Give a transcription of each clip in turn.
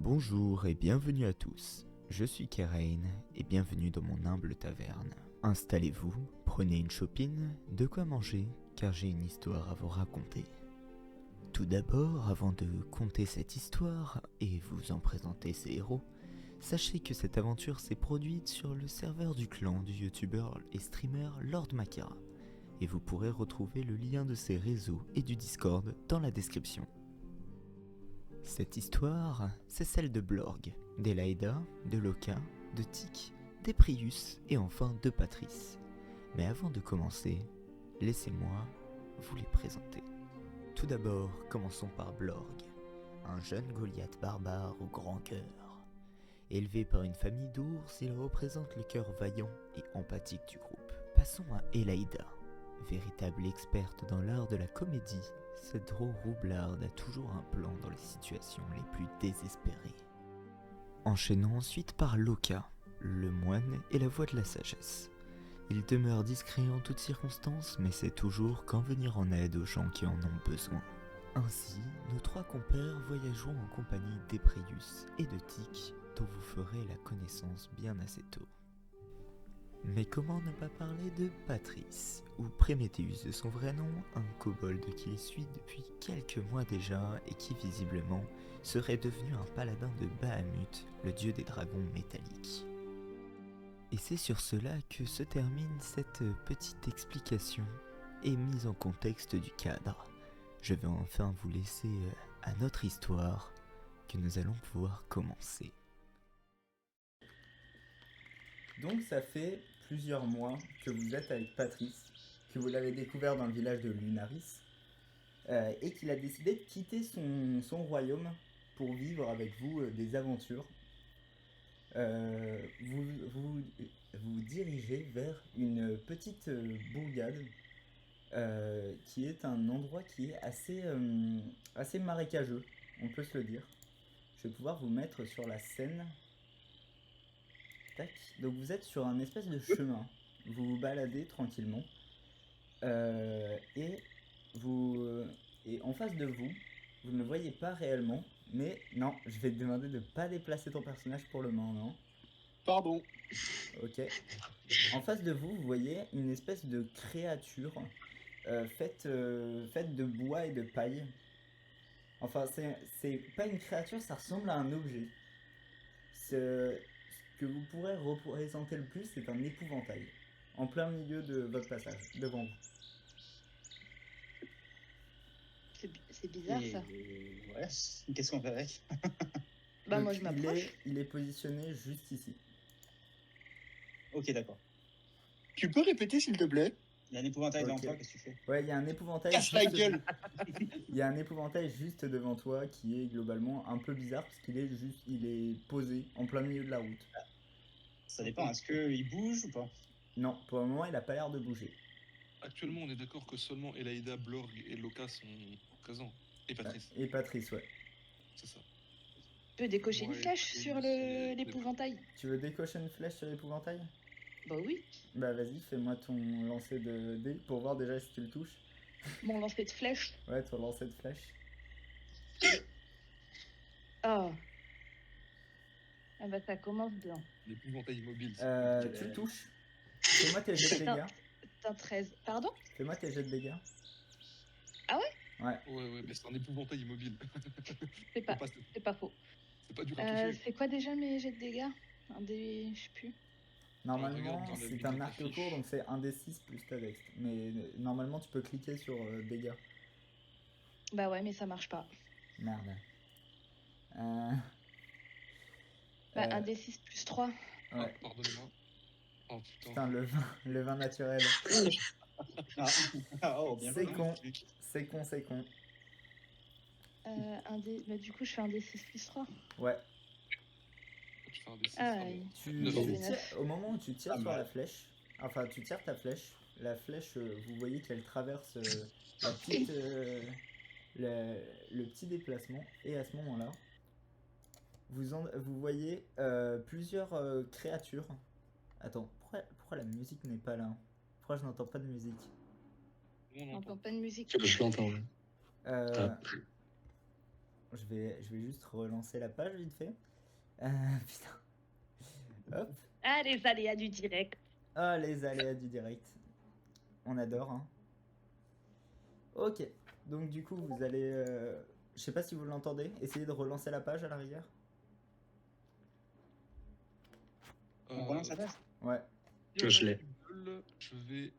Bonjour et bienvenue à tous, je suis Kerain et bienvenue dans mon humble taverne. Installez-vous, prenez une chopine, de quoi manger, car j'ai une histoire à vous raconter. Tout d'abord, avant de conter cette histoire et vous en présenter ses héros, sachez que cette aventure s'est produite sur le serveur du clan du youtubeur et streamer Lord Makara, et vous pourrez retrouver le lien de ses réseaux et du Discord dans la description. Cette histoire, c'est celle de Blorg, d'Elaida, de Loka, de Tic, d'Eprius et enfin de Patrice. Mais avant de commencer, laissez-moi vous les présenter. Tout d'abord, commençons par Blorg, un jeune Goliath barbare au grand cœur. Élevé par une famille d'ours, il représente le cœur vaillant et empathique du groupe. Passons à Elaida. Véritable experte dans l'art de la comédie, cette drôle roublarde a toujours un plan dans les situations les plus désespérées. Enchaînons ensuite par Loka, le moine et la voix de la sagesse. Il demeure discret en toutes circonstances, mais sait toujours quand venir en aide aux gens qui en ont besoin. Ainsi, nos trois compères voyageront en compagnie d'Eprius et de Tic, dont vous ferez la connaissance bien assez tôt. Mais comment ne pas parler de Patrice, ou Préméthéus de son vrai nom, un kobold qui suit depuis quelques mois déjà et qui visiblement serait devenu un paladin de Bahamut, le dieu des dragons métalliques. Et c'est sur cela que se termine cette petite explication et mise en contexte du cadre. Je vais enfin vous laisser à notre histoire que nous allons pouvoir commencer. Donc ça fait plusieurs mois que vous êtes avec Patrice, que vous l'avez découvert dans le village de Lunaris, et qu'il a décidé de quitter son royaume pour vivre avec vous des aventures. Vous dirigez vers une petite bourgade qui est un endroit qui est assez marécageux, on peut se le dire. Je vais pouvoir vous mettre sur la scène. Tac. Donc vous êtes sur un espèce de chemin. Vous vous baladez tranquillement. Et en face de vous, vous ne le voyez pas réellement. Mais non, je vais te demander de ne pas déplacer ton personnage pour le moment. Pardon. Ok. En face de vous, vous voyez une espèce de créature faite de bois et de paille. Enfin, c'est pas une créature, ça ressemble à un objet. Ce que vous pourrez représenter le plus, c'est un épouvantail. En plein milieu de votre passage, devant vous. C'est bizarre ça. Ouais, qu'est-ce qu'on fait avec? Bah Donc, moi je m'approche. il est positionné juste ici. Ok, d'accord. Tu peux répéter s'il te plaît? Il y a un épouvantail devant Ok. toi, qu'est-ce que tu fais? Ouais, il y a un épouvantail. Casse la gueule! Il y a un épouvantail juste devant toi qui est globalement un peu bizarre parce qu'il est il est posé en plein milieu de la route. Ça dépend, est-ce qu'il bouge ou pas? Non, pour le moment, il a pas l'air de bouger. Actuellement, on est d'accord que seulement Elaida, Blorg et Loka sont présents. Et Patrice, Et Patrice, ouais. c'est ça. Tu peux décocher une Ouais, flèche et sur c'est- l'épouvantail. Tu veux décocher une flèche sur l'épouvantail? Bah oui. Bah vas-y, fais-moi ton lancer de dés pour voir déjà si tu le touches. Mon lancer de flèche. Ouais, ton lancer de flèche. Ah. Ah bah ça commence bien. L'épouvantail immobile. Tu le touches. Fais-moi tes jets de dégâts. C'est un 13. Pardon? Fais-moi tes jets de dégâts. Ah ouais? Ouais. Ouais, mais c'est un épouvantail immobile. C'est pas, Faut pas se- c'est pas faux. C'est pas dur à toucher. C'est quoi déjà mes jets de dégâts? Un des... je sais plus. Normalement, regarde dans la c'est vidéo un de arc l'affiche. court, donc c'est un des 6 plus ta dex. Mais normalement, tu peux cliquer sur dégâts. Bah ouais mais ça marche pas. Merde. Bah un des 6 plus 3. Ouais. Ah, pardonnez-moi. Oh putain. Putain, le vin naturel. Oh, bien C'est joué. con. C'est con, c'est con. Un des... Bah du coup je fais un des 6 plus 3. Ouais. Tu fais un D6. Ah, Au moment où tu tires Pas sur mal. la flèche, enfin tu tires ta flèche, la flèche, vous voyez qu'elle traverse la petite, le petit déplacement, et à ce moment-là, vous voyez plusieurs créatures. Attends, pourquoi la musique n'est pas là? Pourquoi je n'entends pas de musique? On On entend. entend pas de musique. Je l'entends. Ouais. Euh, je vais juste relancer la page vite fait. Putain. Hop. Ah, les aléas du direct. Ah, les aléas du direct. On adore, hein. Ok. Donc du coup, vous allez... je sais pas si vous l'entendez. Essayez de relancer la page à la rigueur. On relance la page. Ouais. Je l'ai. Je vais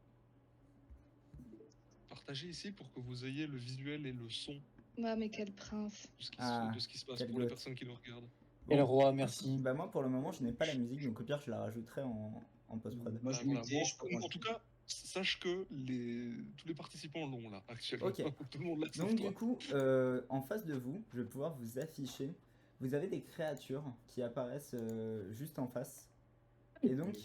partager ici pour que vous ayez le visuel et le son Ouais, mais quel prince. de ce qui se passe quel pour les goth. personnes qui nous regardent. Et le roi, merci. Bah moi, pour le moment, je n'ai pas la musique. Donc au pire, je la rajouterai en post-prod. Moi, je Voilà. me dis, je peux. En tout cas, sache que tous les participants l'ont là actuellement. Ok. Tout le monde l'a sauf Donc toi. du coup, en face de vous, je vais pouvoir vous afficher. Vous avez des créatures qui apparaissent juste en face. Et donc,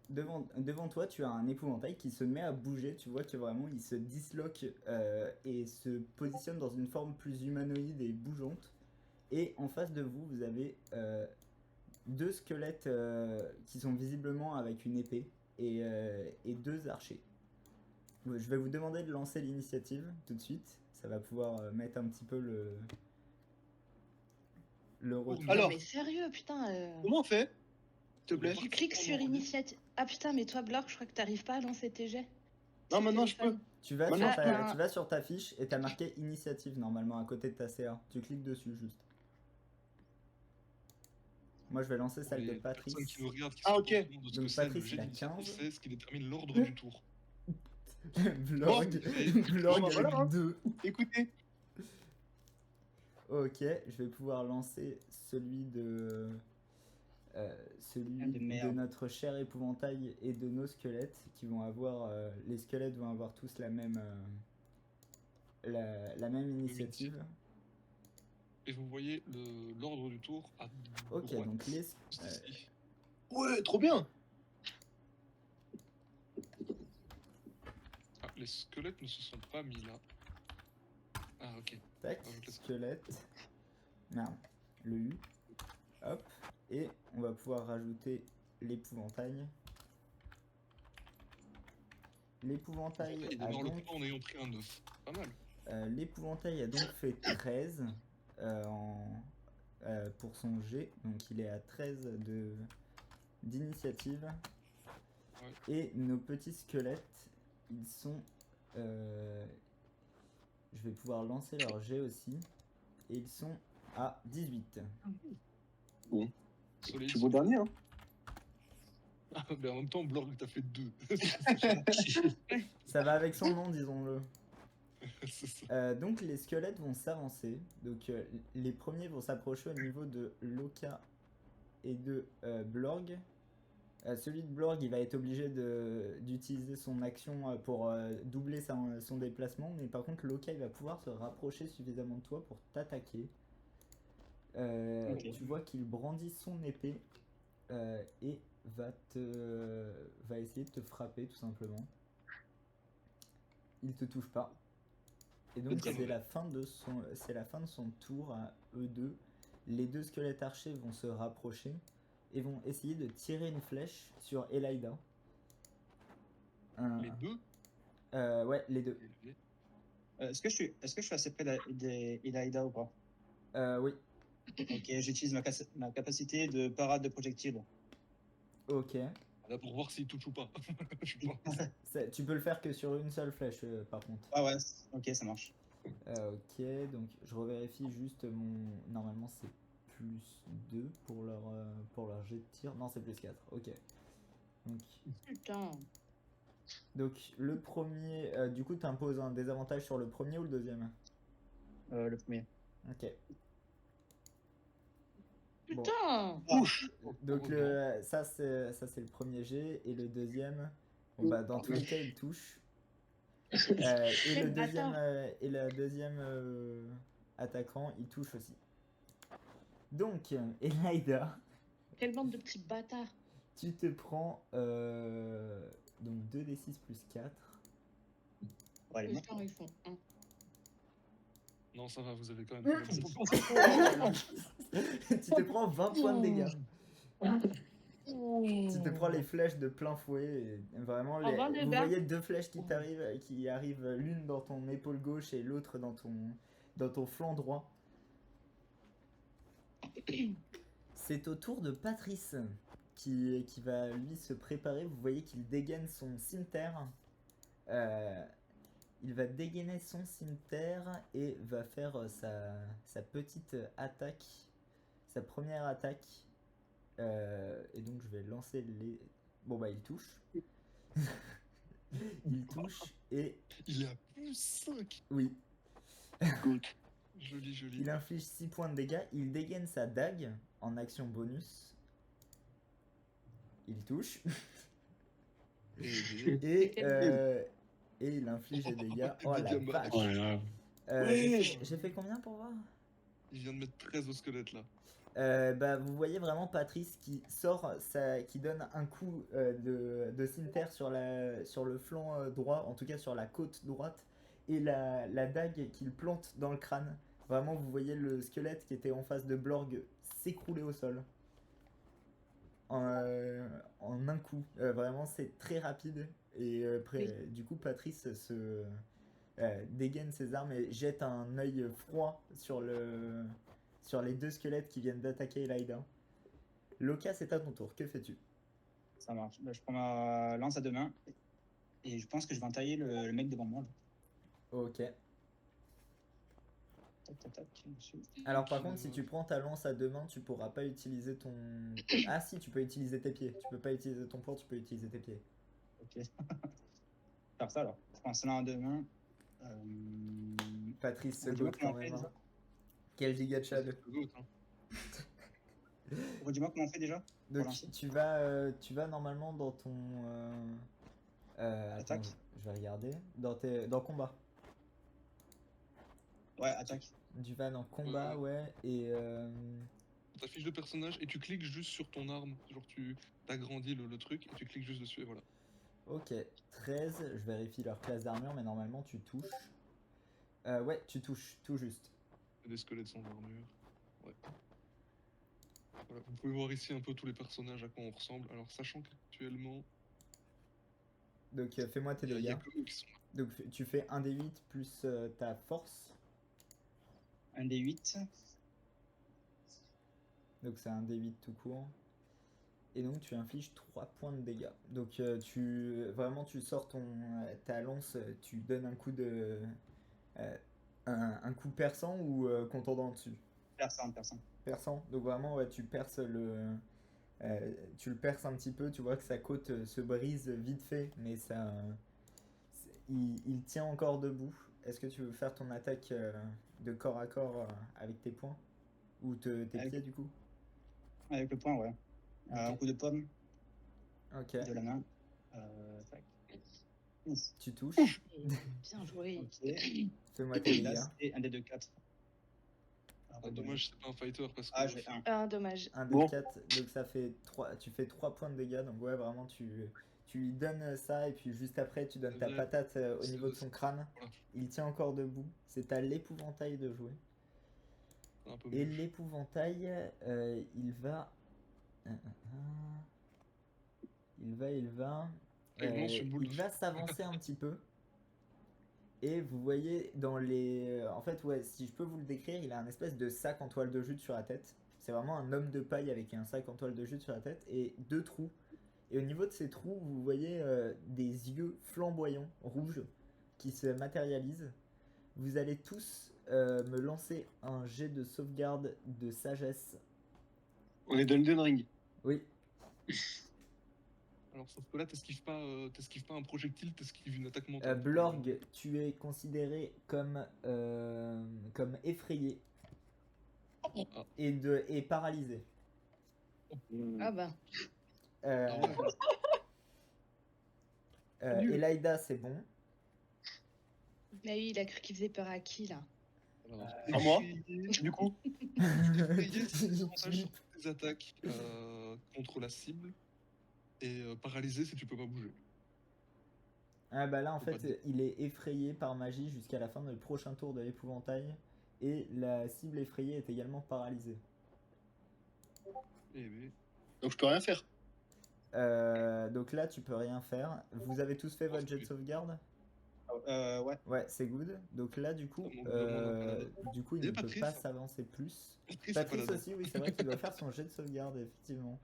devant toi, tu as un épouvantail qui se met à bouger. Tu vois que vraiment, il se disloque et se positionne dans une forme plus humanoïde et bougeante. Et en face de vous, vous avez deux squelettes qui sont visiblement avec une épée et deux archers. Je vais vous demander de lancer l'initiative tout de suite. Ça va pouvoir mettre un petit peu le retour. Alors. Non, mais sérieux, putain. Comment on fait? S'il te plaît. Tu cliques sur initiative. Ah putain, mais toi, Blork, je crois que t'arrives pas à lancer tes jets. Non, Sur maintenant je téléphone. peux. Tu vas, Maintenant, tu vas sur ta fiche et t'as marqué initiative normalement à côté de ta CA. Tu cliques dessus juste. Moi je vais lancer celle de Les Patrice. personnes qui nous regardent, qui Ah, sont ok. au courant de ce Donc que c'est, le Patrice, jet il a d'initiative, 15. c'est ce qui détermine l'ordre du tour. Vlog, Bon, vlog bah, voilà, hein. avec 2. Écoutez. Ok, je vais pouvoir lancer celui de de merde. notre cher épouvantail et de nos squelettes qui vont avoir les squelettes vont avoir tous la même la même initiative. Et vous voyez l'ordre du tour à Ok, droite. donc les Juste ici. Ouais, trop bien. Ah, les squelettes ne se sont pas mis là. Ah, ok. tac, Ah, je laisse. squelette. Merde, le U. Hop, et on va pouvoir rajouter l'épouvantail. L'épouvantail Il a démarre le donc combat en ayant pris un 9. Pas mal. l'épouvantail a donc fait 13 pour son G, donc il est à 13 d'initiative. Ouais. Et nos petits squelettes, ils sont... je vais pouvoir lancer leur G aussi, et ils sont à 18. Solide. Tu beau dernier, hein. Ah, mais en même temps, Blorg t'as fait 2. Ça va avec son nom, disons-le. C'est ça. Donc les squelettes vont s'avancer. Donc les premiers vont s'approcher au niveau de Loka et de Blorg. Celui de Blorg, il va être obligé d'utiliser son action pour doubler son déplacement. Mais par contre, Loka, il va pouvoir se rapprocher suffisamment de toi pour t'attaquer. Ok. Tu vois qu'il brandit son épée et va essayer de te frapper tout simplement. Il te touche pas. Et donc Très c'est mauvais. la fin de son tour à eux deux. Les deux squelettes archers vont se rapprocher et vont essayer de tirer une flèche sur Elida. Les deux. Ouais, les deux. Est-ce que je suis assez près d'Elaida ou pas? Oui, Ok, j'utilise ma capacité de parade de projectiles. ok. Là pour voir s'il touche ou pas. Je sais pas. Tu peux le faire que sur une seule flèche par contre. Ah ouais, ok, ça marche. Ok, donc je revérifie juste mon... Normalement c'est plus 2 pour leur jet de tir. Non, c'est plus 4, ok. Putain. Donc le premier... du coup, tu imposes un désavantage sur le premier ou le deuxième? Le premier. Ok. Bon. Putain. Ouch. Donc ça c'est le premier jet et le deuxième, bon, bah, dans tous les cas il touche. Et le deuxième attaquant il touche aussi. Donc Elida, Quelle bande de petits bâtards. tu te prends donc 2d6 plus 4. Ouais, allez, Putain, ils font 1. Non, ça va, vous avez quand même. Tu te prends 20 points de dégâts. Tu te prends les flèches de plein fouet. Et vraiment, Ah, 20 vous dégâts. voyez deux flèches qui arrivent l'une dans ton épaule gauche et l'autre dans ton flanc droit. C'est au tour de Patrice qui va lui se préparer. Vous voyez qu'il dégaine son cimeterre. Il va dégainer son cimeterre et va faire sa petite attaque, sa première attaque. Et donc je vais lancer les... Bon bah il touche. Il touche et... Il est à plus 5. Oui. Good. Joli, joli. Il inflige 6 points de dégâts. Il dégaine sa dague en action bonus. Il touche. Et il inflige des dégâts. Oh la Dégâts vache. Oh là là. J'ai fait combien pour voir? Il vient de mettre 13 au squelette là. Bah, vous voyez vraiment Patrice qui sort, qui donne un coup de cimeterre sur le flanc droit, en tout cas sur la côte droite, et la dague qu'il plante dans le crâne. Vraiment, vous voyez le squelette qui était en face de Blorg s'écrouler au sol. En un coup. Vraiment, c'est très rapide. Et du coup, Patrice dégaine ses armes et jette un œil froid sur les deux squelettes qui viennent d'attaquer Elida. Loka, c'est à ton tour. Que fais-tu? Ça marche. Bah, je prends ma lance à deux mains et je pense que je vais entailler le mec devant moi. Là. Ok. Tac, tac, tac, monsieur. Alors par contre, si tu prends ta lance à deux mains, tu pourras pas utiliser ton... Ah si, tu peux utiliser tes pieds. Tu peux pas utiliser ton poing, tu peux utiliser tes pieds. Ok. Faire ça alors. Je prends ça à deux mains. Patrice se Redis-moi gote comment quand on fait même. déjà. Quel giga chad. Redis-moi comment on fait déjà. Donc lancer. tu vas normalement dans ton... attends, Attaque. je vais regarder. Dans combat. Ouais, attaque. Tu vas dans combat, ouais, et... Ta fiche de personnage et tu cliques juste sur ton arme. Genre tu agrandis le truc et tu cliques juste dessus et voilà. Ok, 13, je vérifie leur classe d'armure, mais normalement tu touches. Ouais, tu touches, tout juste. Des squelettes sans armure. Ouais. Voilà, vous pouvez voir ici un peu tous les personnages à quoi on ressemble. Alors sachant qu'actuellement, Donc fais-moi tes il y a dégâts. que eux qui sont là. Donc tu fais 1 d 8 plus ta force. Un des 8. Donc c'est un d 8 tout court. Et donc tu infliges 3 points de dégâts. Donc vraiment tu sors ta lance, tu donnes un coup de... un coup perçant ou contondant dessus? Personne. Perçant. Donc vraiment ouais, tu perces tu le perces un petit peu, tu vois que sa côte se brise vite fait, mais il tient encore debout. Est-ce que tu veux faire ton attaque de corps à corps avec tes poings? Ou tes pieds du coup? Avec le poing, ouais. Un coup de pomme Ok, de la main. Tac. Ouf. tu touches. Bien joué. Ok. Fais-moi tes Là, dégâts. c'est un des 2, 4. Ah, dommage, c'est pas un fighter parce que. Ah, j'ai un. Ah, dommage. 1 Bon. des 4, donc ça fait 3, tu fais 3 points de dégâts, donc ouais vraiment tu lui donnes ça et puis juste après tu donnes ta Ouais. patate au niveau de son crâne. Voilà. Il tient encore debout, c'est à l'épouvantail de jouer. C'est un peu Et moche. l'épouvantail, il va... Il lance une boule il de va feu. s'avancer un petit peu. Et vous voyez dans les... En fait, ouais, si je peux vous le décrire, il a un espèce de sac en toile de jute sur la tête. C'est vraiment un homme de paille avec un sac en toile de jute sur la tête et 2 trous. Et au niveau de ces trous, vous voyez des yeux flamboyants, rouges, qui se matérialisent. Vous allez tous me lancer un jet de sauvegarde de sagesse. On est dans Elden Ring. Oui, Alors sauf que là, t'esquives pas un projectile, t'esquives une attaque mentale. Blorg, tu es considéré comme effrayé Ah. et paralysé. Ah bah. Euh, Elida, c'est bon. Mais oui, il a cru qu'il faisait peur à qui là? Alors, À moi effrayé, Du coup, effrayé, c'est des avantages sur toutes tes attaques contre la cible. Et paralysé si tu peux pas bouger. Ah bah là en Faut pas fait il est effrayé par magie jusqu'à la fin du prochain tour de l'épouvantail et la cible effrayée est également paralysée. Eh oui. donc je peux rien faire. Donc là tu peux rien faire. Vous avez tous fait votre jet de sauvegarde? Ouais. Ouais, c'est good. Donc là, du coup, Ça manque vraiment d'un paladin. il Et ne peut Patrice, pas hein. s'avancer plus. Patrice, Patrice paladin. aussi, oui, c'est vrai qu'il doit faire son jet de sauvegarde, effectivement.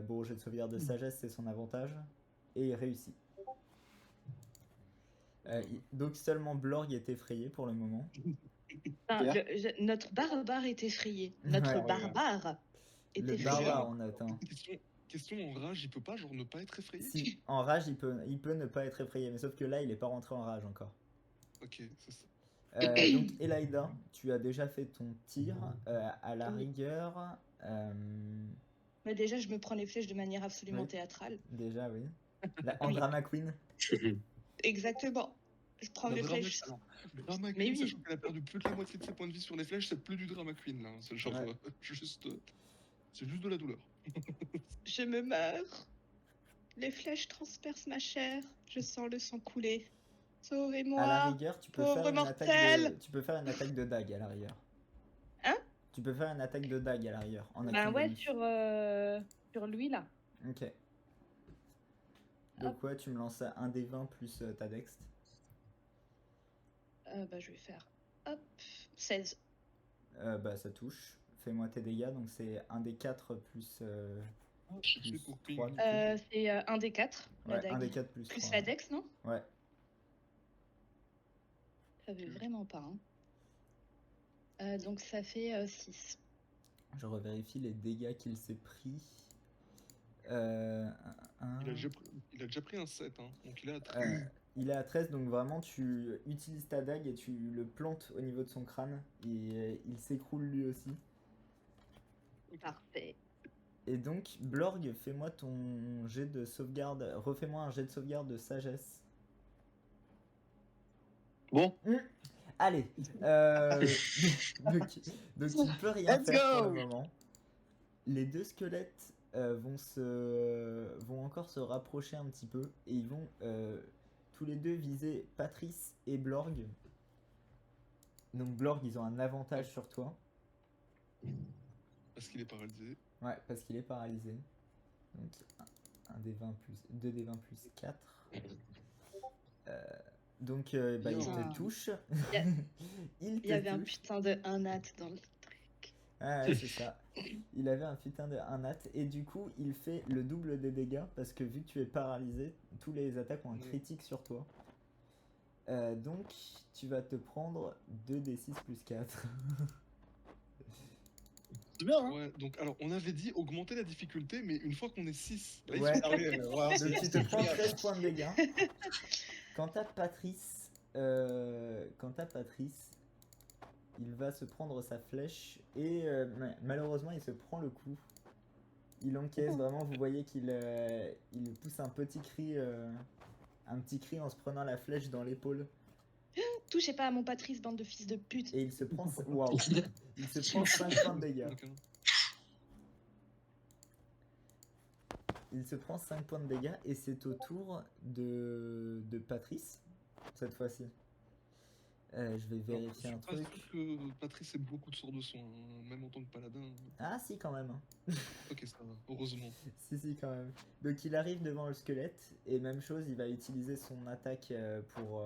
Bon, jet de sauvegarde de sagesse, c'est son avantage. Et il réussit. Donc seulement Blorg est effrayé pour le moment. Enfin, Pierre notre barbare est effrayé. Ouais. Notre Ah oui, ouais. barbare est Le effrayé. barbare, on atteint. Question en rage, il peut pas genre ne pas être effrayé? Si, en rage, il peut ne pas être effrayé, mais sauf que là, il est pas rentré en rage encore. Ok, c'est ça. Donc, Elaida, tu as déjà fait ton tir. À la Oui. rigueur, Mais déjà, je me prends les flèches de manière absolument Oui. théâtrale. déjà, oui. En Drama Queen. Exactement. Je prends les flèches. Alors, Drama Mais Queen, oui. sachant qu'elle a perdu plus de la moitié de ses points de vie sur les flèches, c'est plus du Drama Queen là. C'est genre Ouais. juste. C'est juste de la douleur. Je me meurs. Les flèches transpercent ma chair. Je sens le sang couler. À la Sauvez-moi. rigueur, tu peux pauvre faire une attaque mortel. tu peux faire une attaque de dague à la rigueur. Hein? Tu peux faire une attaque de dague à la rigueur. En Ben action ouais, bonus. sur lui là. Ok. Donc ouais, tu me lances un des 20 plus ta dex. Bah, je vais faire. Hop. 16. Bah ça touche. Fais-moi tes dégâts, donc c'est un des 4 plus, Je sais plus pour 3 ping. du coup. C'est un des 4, la Ouais, dague. un des 4 plus Plus 3. la dex, non? Ouais. Ça veut vraiment pas. Hein. Donc ça fait 6. Je revérifie les dégâts qu'il s'est pris. Il a déjà pris un 7, hein, donc il est à 13. Il est à 13, donc vraiment tu utilises ta dague et tu le plantes au niveau de son crâne. Et il s'écroule lui aussi. Parfait. Et donc, Blorg, fais-moi ton jet de sauvegarde. Refais-moi un jet de sauvegarde de sagesse. Bon, Allez. donc il peut rien Let's faire pour go. le moment. Les deux squelettes vont encore se rapprocher un petit peu. Et ils vont tous les deux viser Patrice et Blorg. Donc Blorg, ils ont un avantage sur toi. Parce qu'il est paralysé. Ouais, parce qu'il est paralysé. Donc, 1 des 20 plus 2 des 20 plus 4. Donc, bah, il Putain. te touche. Il y avait un putain de 1 nat dans le truc. Ah ouais, c'est ça. Il avait un putain de 1 nat. Et du coup, il fait le double des dégâts. Parce que vu que tu es paralysé, tous les attaques ont un critique sur toi. Donc, tu vas te prendre 2 des 6 plus 4. c'est bien, hein. Ouais, donc alors on avait dit augmenter la difficulté, mais une fois qu'on est 6, là, ils Ouais. sont Ah oui, ouais, Donc tu te prends 13 points de dégâts. Quant à Patrice, il va se prendre sa flèche et malheureusement il se prend le coup. Il encaisse vraiment, vous voyez qu'il il pousse un petit cri en se prenant la flèche dans l'épaule. Touchez pas à mon Patrice, bande de fils de pute. Et il se prend, waouh, il se prend 5 points de dégâts. Donc, hein. Il se prend 5 points de dégâts et c'est au tour de Patrice cette fois-ci. Je vais vérifier un Je suis truc. pas sûr que Patrice ait beaucoup de sorts de soin, hein, même en tant que paladin. Ah si quand même. Ok, ça va, heureusement. Si quand même. Donc il arrive devant le squelette et même chose, il va utiliser son attaque pour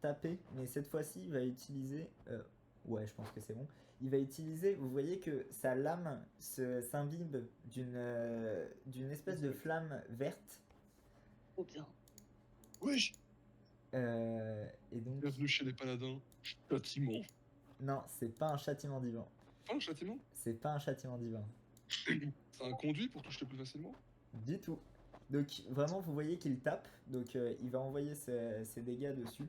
taper, mais cette fois-ci il va utiliser ouais, je pense que c'est bon. Il va utiliser, vous voyez que sa lame s'imbibe d'une espèce de flamme verte. Oh bien. Wesh. Et donc Bienvenue chez les paladins. Châtiment. non, c'est pas un châtiment divin. Pas un châtiment? C'est pas un châtiment divin. C'est un conduit pour toucher plus facilement? Du tout. Donc vraiment vous voyez qu'il tape, donc il va envoyer ses dégâts dessus.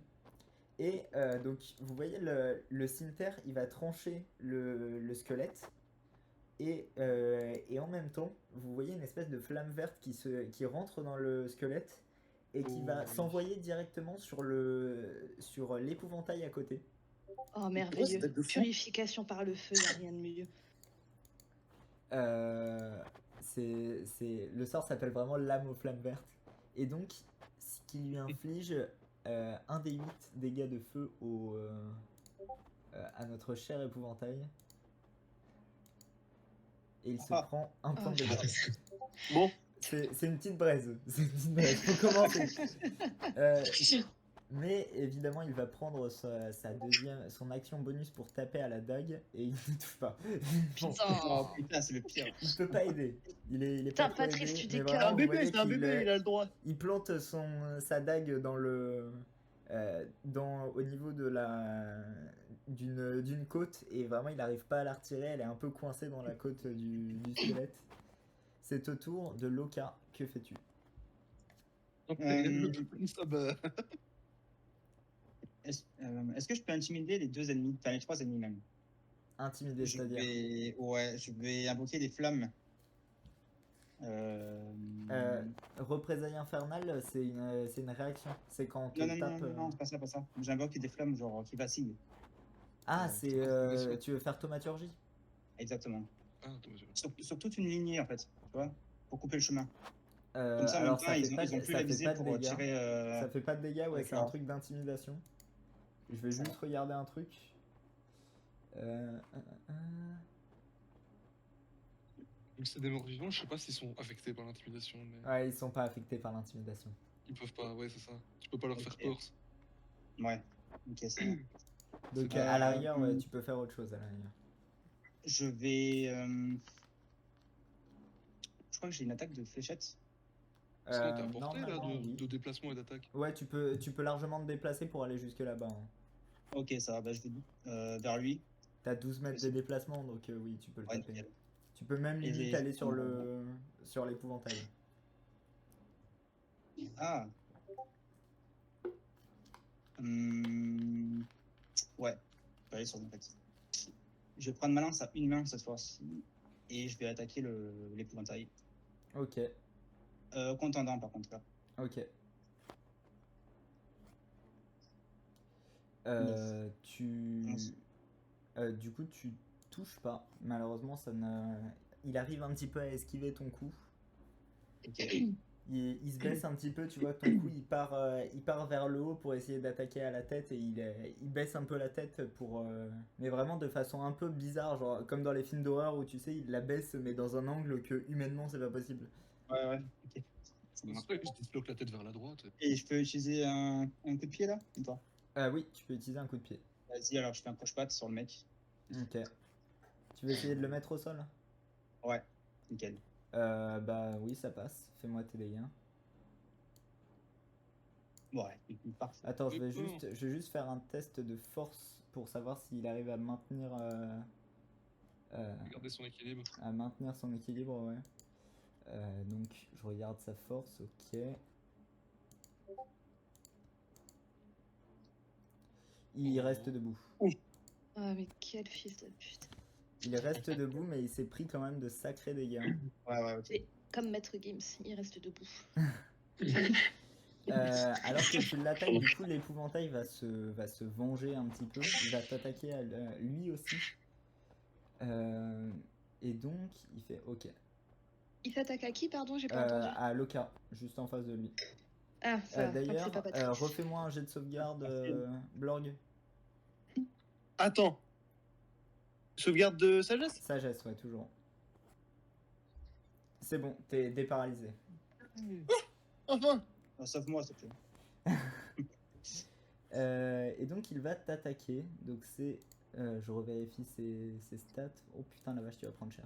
Et donc vous voyez le cimetière, il va trancher le squelette. Et en même temps, vous voyez une espèce de flamme verte qui rentre dans le squelette et qui va oui. s'envoyer directement sur l'épouvantail à côté. Oh merveilleux. tête de fou. Purification par le feu, y a rien de mieux. Le sort s'appelle vraiment lame aux flammes vertes. Et donc, ce qui lui inflige 1 des 8 dégâts de feu à notre cher épouvantail. Et il se prend un point de dégâts. Bon, C'est une petite braise. C'est une petite braise. Faut commencer. Euh, mais évidemment, il va prendre son action bonus pour taper à la dague et il ne touche pas. Bon, Oh Putain. putain, c'est le pire. il peut pas aider. Il est Putain, pas trop Patrice, aidé, tu mais déconnes. C'est vraiment, un vous bébé, voyez c'est un qu'il bébé, il a le droit. il plante sa dague dans au niveau de d'une côte et vraiment il n'arrive pas à la retirer. Elle est un peu coincée dans la côte du squelette. C'est au tour de Loka. Que fais-tu? Ça, bah, Est-ce que je peux intimider les deux ennemis, enfin les trois ennemis même? Intimider, c'est-à-dire Ouais, je vais invoquer des flammes. représailles infernale, c'est une réaction. C'est quand on te Non, tape. non, c'est pas ça, pas ça. J'invoque des flammes genre qui vacillent. Ah, intimidation. tu veux faire thaumaturgie? Exactement. ah, attends, vas-y. Sur toute une lignée en fait, tu vois, pour couper le chemin. Comme ça, en même Alors temps, ça fait ils ont plus ça la fait visée pas de pour dégâts. tirer. Ça fait pas de dégâts, ouais, c'est un d'accord. truc d'intimidation. Je vais juste regarder un truc. Euh, euh, euh. Vu que c'est des morts vivants, je sais pas s'ils sont affectés par l'intimidation, mais Ouais, ils sont pas affectés par l'intimidation. ils peuvent pas, ouais, c'est ça. Tu peux pas leur faire Ok. peur. Ouais. Ok, c'est bon. Donc C'est à la rigueur, ouais, bon. tu peux faire autre chose à la rigueur. Je vais. Je crois que j'ai une attaque de fléchette. Sinon, t'es à portée là normalement, oui. de déplacement et d'attaque. Ouais, tu peux largement te déplacer pour aller jusque là-bas, hein. Ok, ça va, bah, je vais vers lui. T'as 12 mètres de déplacement, donc oui, tu peux le Ouais, taper. nickel. Tu peux même Et limite j'ai- aller sur l'épouvantail. Ah. Ouais, je vais aller sur mon fait. Je vais prendre ma lance à une main cette fois-ci. Et je vais attaquer l'épouvantail. Ok, Contendant par contre là. ok. Onze. Du coup, tu touches pas. Malheureusement, il arrive un petit peu à esquiver ton coup. Ok. Il se baisse un petit peu, tu vois, que ton coup il part vers le haut pour essayer d'attaquer à la tête et il baisse un peu la tête mais vraiment de façon un peu bizarre, genre comme dans les films d'horreur où tu sais, il la baisse mais dans un angle que humainement c'est pas possible. Ouais, ok. Ça C'est marche. vrai que je disloque la tête vers la droite. Et je peux utiliser un coup de pied là ou pas? Oui, tu peux utiliser un coup de pied. Vas-y, alors je fais un croche-patte sur le mec. Ok. Tu veux essayer de le mettre au sol? Ouais, nickel. Bah oui, ça passe. Fais-moi tes dégâts. Ouais, parfait. Attends, je vais juste faire un test de force pour savoir s'il arrive à maintenir Regardez son équilibre. son équilibre, ouais. Donc je regarde sa force, ok. Il reste debout. Ah, mais quel fils de pute. Il reste debout, mais il s'est pris quand même de sacrés dégâts. Ouais, ok. C'est comme Maître Gims, il reste debout. Alors que tu l'attaques, du coup, l'épouvantail va se venger un petit peu. Il va t'attaquer à lui aussi. Et donc, il fait ok. Il s'attaque à qui, pardon, j'ai pas entendu. À Loka, juste en face de lui. Ah, ça va, tant que D'ailleurs, c'est pas Patrice. refais-moi un jet de sauvegarde, Blorg. Attends. Sauvegarde de sagesse? Sagesse, ouais, toujours. C'est bon, t'es déparalysé. Enfin. Sauf moi, s'il te plaît. Et donc il va t'attaquer. Donc c'est. Je revérifie ses stats. Oh putain la vache, tu vas prendre cher.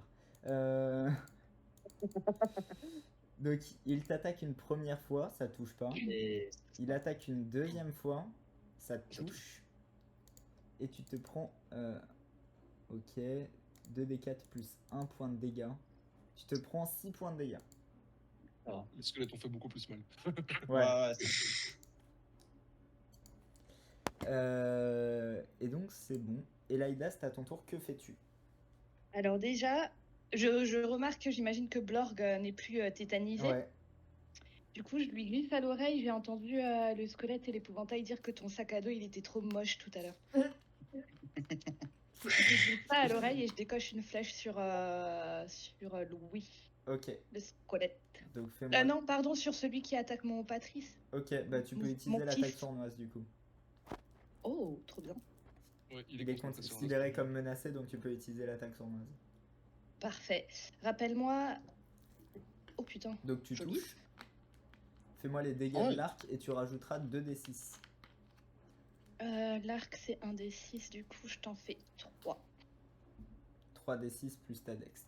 Donc il t'attaque une première fois, ça touche pas. Et Il attaque une deuxième fois, ça touche. Et tu te prends. Ok. 2d4 plus 1 point de dégâts. Tu te prends 6 points de dégâts. Les squelettes ont fait beaucoup plus mal. ouais, Et donc c'est bon. Et Laïda, c'est à ton tour, que fais-tu? Alors déjà, je remarque que j'imagine que Blorg n'est plus tétanisé. Ouais. Du coup, je lui glisse à l'oreille, j'ai entendu le squelette et l'épouvantail dire que ton sac à dos, il était trop moche tout à l'heure. Je glisse ça à l'oreille et je décoche une flèche sur Louis, Ok. le squelette. Donc fais-moi. Non, pardon, sur celui qui attaque mon Patrice. Ok, bah tu peux Mon utiliser petit. l'attaque sournoise du coup. Oh, trop bien. Ouais, Il est concentré sur un considéré aspect. comme menacé, donc tu peux utiliser l'attaque sournoise. Parfait. Rappelle-moi. Oh putain. Donc tu Joli. touches. Fais-moi les dégâts Ouais. de l'arc et tu rajouteras 2d6. L'arc, c'est un des 6, du coup, je t'en fais 3. 3d6 plus ta dex.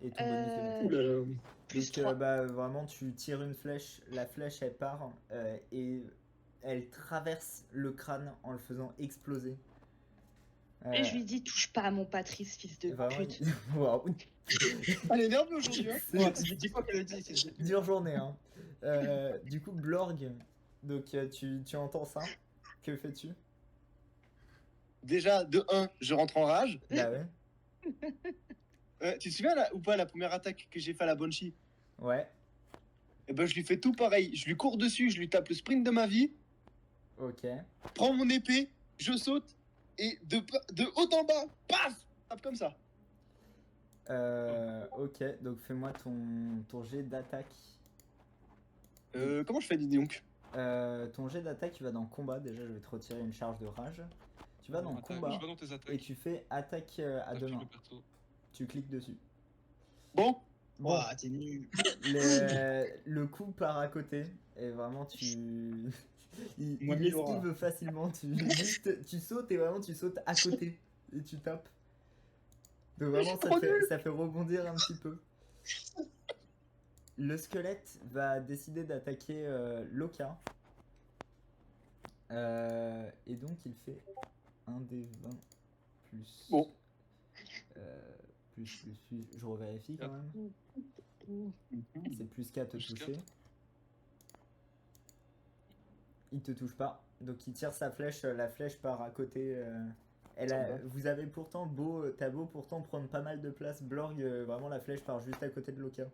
Et ton bonus de maîtrise. Ouh là là. Plus Donc 3. bah, vraiment tu tires une flèche, la flèche elle part et elle traverse le crâne en le faisant exploser. Et je lui dis, touche pas à mon Patrice, fils de Vraiment, pute. Waouh. Elle est nerveuse aujourd'hui, hein. C'est- Ouais, ça fait 10 fois qu'elle le dit. c'est- Dure journée, hein. Du coup, Blorg, donc tu entends ça. Que fais-tu? Déjà, de 1, je rentre en rage. Bah ouais. Tu te souviens là, ou pas la première attaque que j'ai fait à la Banshee? Ouais, Et ben je lui fais tout pareil. Je lui cours dessus, je lui tape le sprint de ma vie, ok. prends mon épée, je saute et de haut en bas, paf, tape comme ça. Ok, donc fais-moi ton jet d'attaque. Comment je fais, dis donc? Ton jet d'attaque, tu vas dans combat. Déjà, je vais te retirer une charge de rage. Tu vas dans Attaque. combat Tu vas dans tes attaques. et tu fais attaque à Active deux le mains. perso. Tu cliques dessus. Bon, Bon, Ouah, t'es nul. le coup part à côté et vraiment tu. il Moi, mille horreurs. esquive facilement. Tu sautes et vraiment tu sautes à côté et tu tapes. Donc vraiment ça fait rebondir un petit peu. Le squelette va décider d'attaquer Loka. Et donc il fait un des 20 plus. Bon. Plus, je revérifie quand même. C'est plus 4 Plus touché. 4. Il te touche pas. Donc il tire sa flèche, la flèche part à côté. Vous avez pourtant t'as beau pourtant prendre pas mal de place, Blorg, vraiment la flèche part juste à côté de Loka.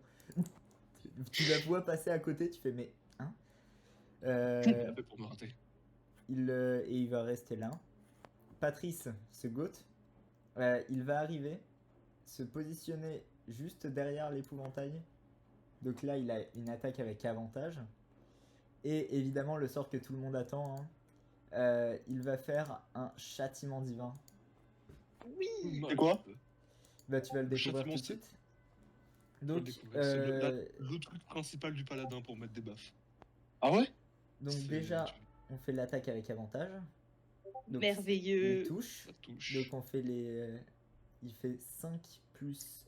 Tu la vois passer à côté, tu fais mais hein Il a fait pour me rater. et il va rester là. Patrice se gote. Il va arriver, se positionner juste derrière l'épouvantail. Donc là, il a une attaque avec avantage. Et évidemment, le sort que tout le monde attend, hein, il va faire un châtiment divin. c'est quoi? Bah, tu vas le Le découvrir tout châtiment, de suite. Je vais le Donc, découvrir. C'est le truc principal du paladin pour mettre des baffes. Ah ouais? donc C'est- déjà, on fait l'attaque avec avantage. Donc, Merveilleux. il touche. Ça touche. Donc on fait il fait 5 plus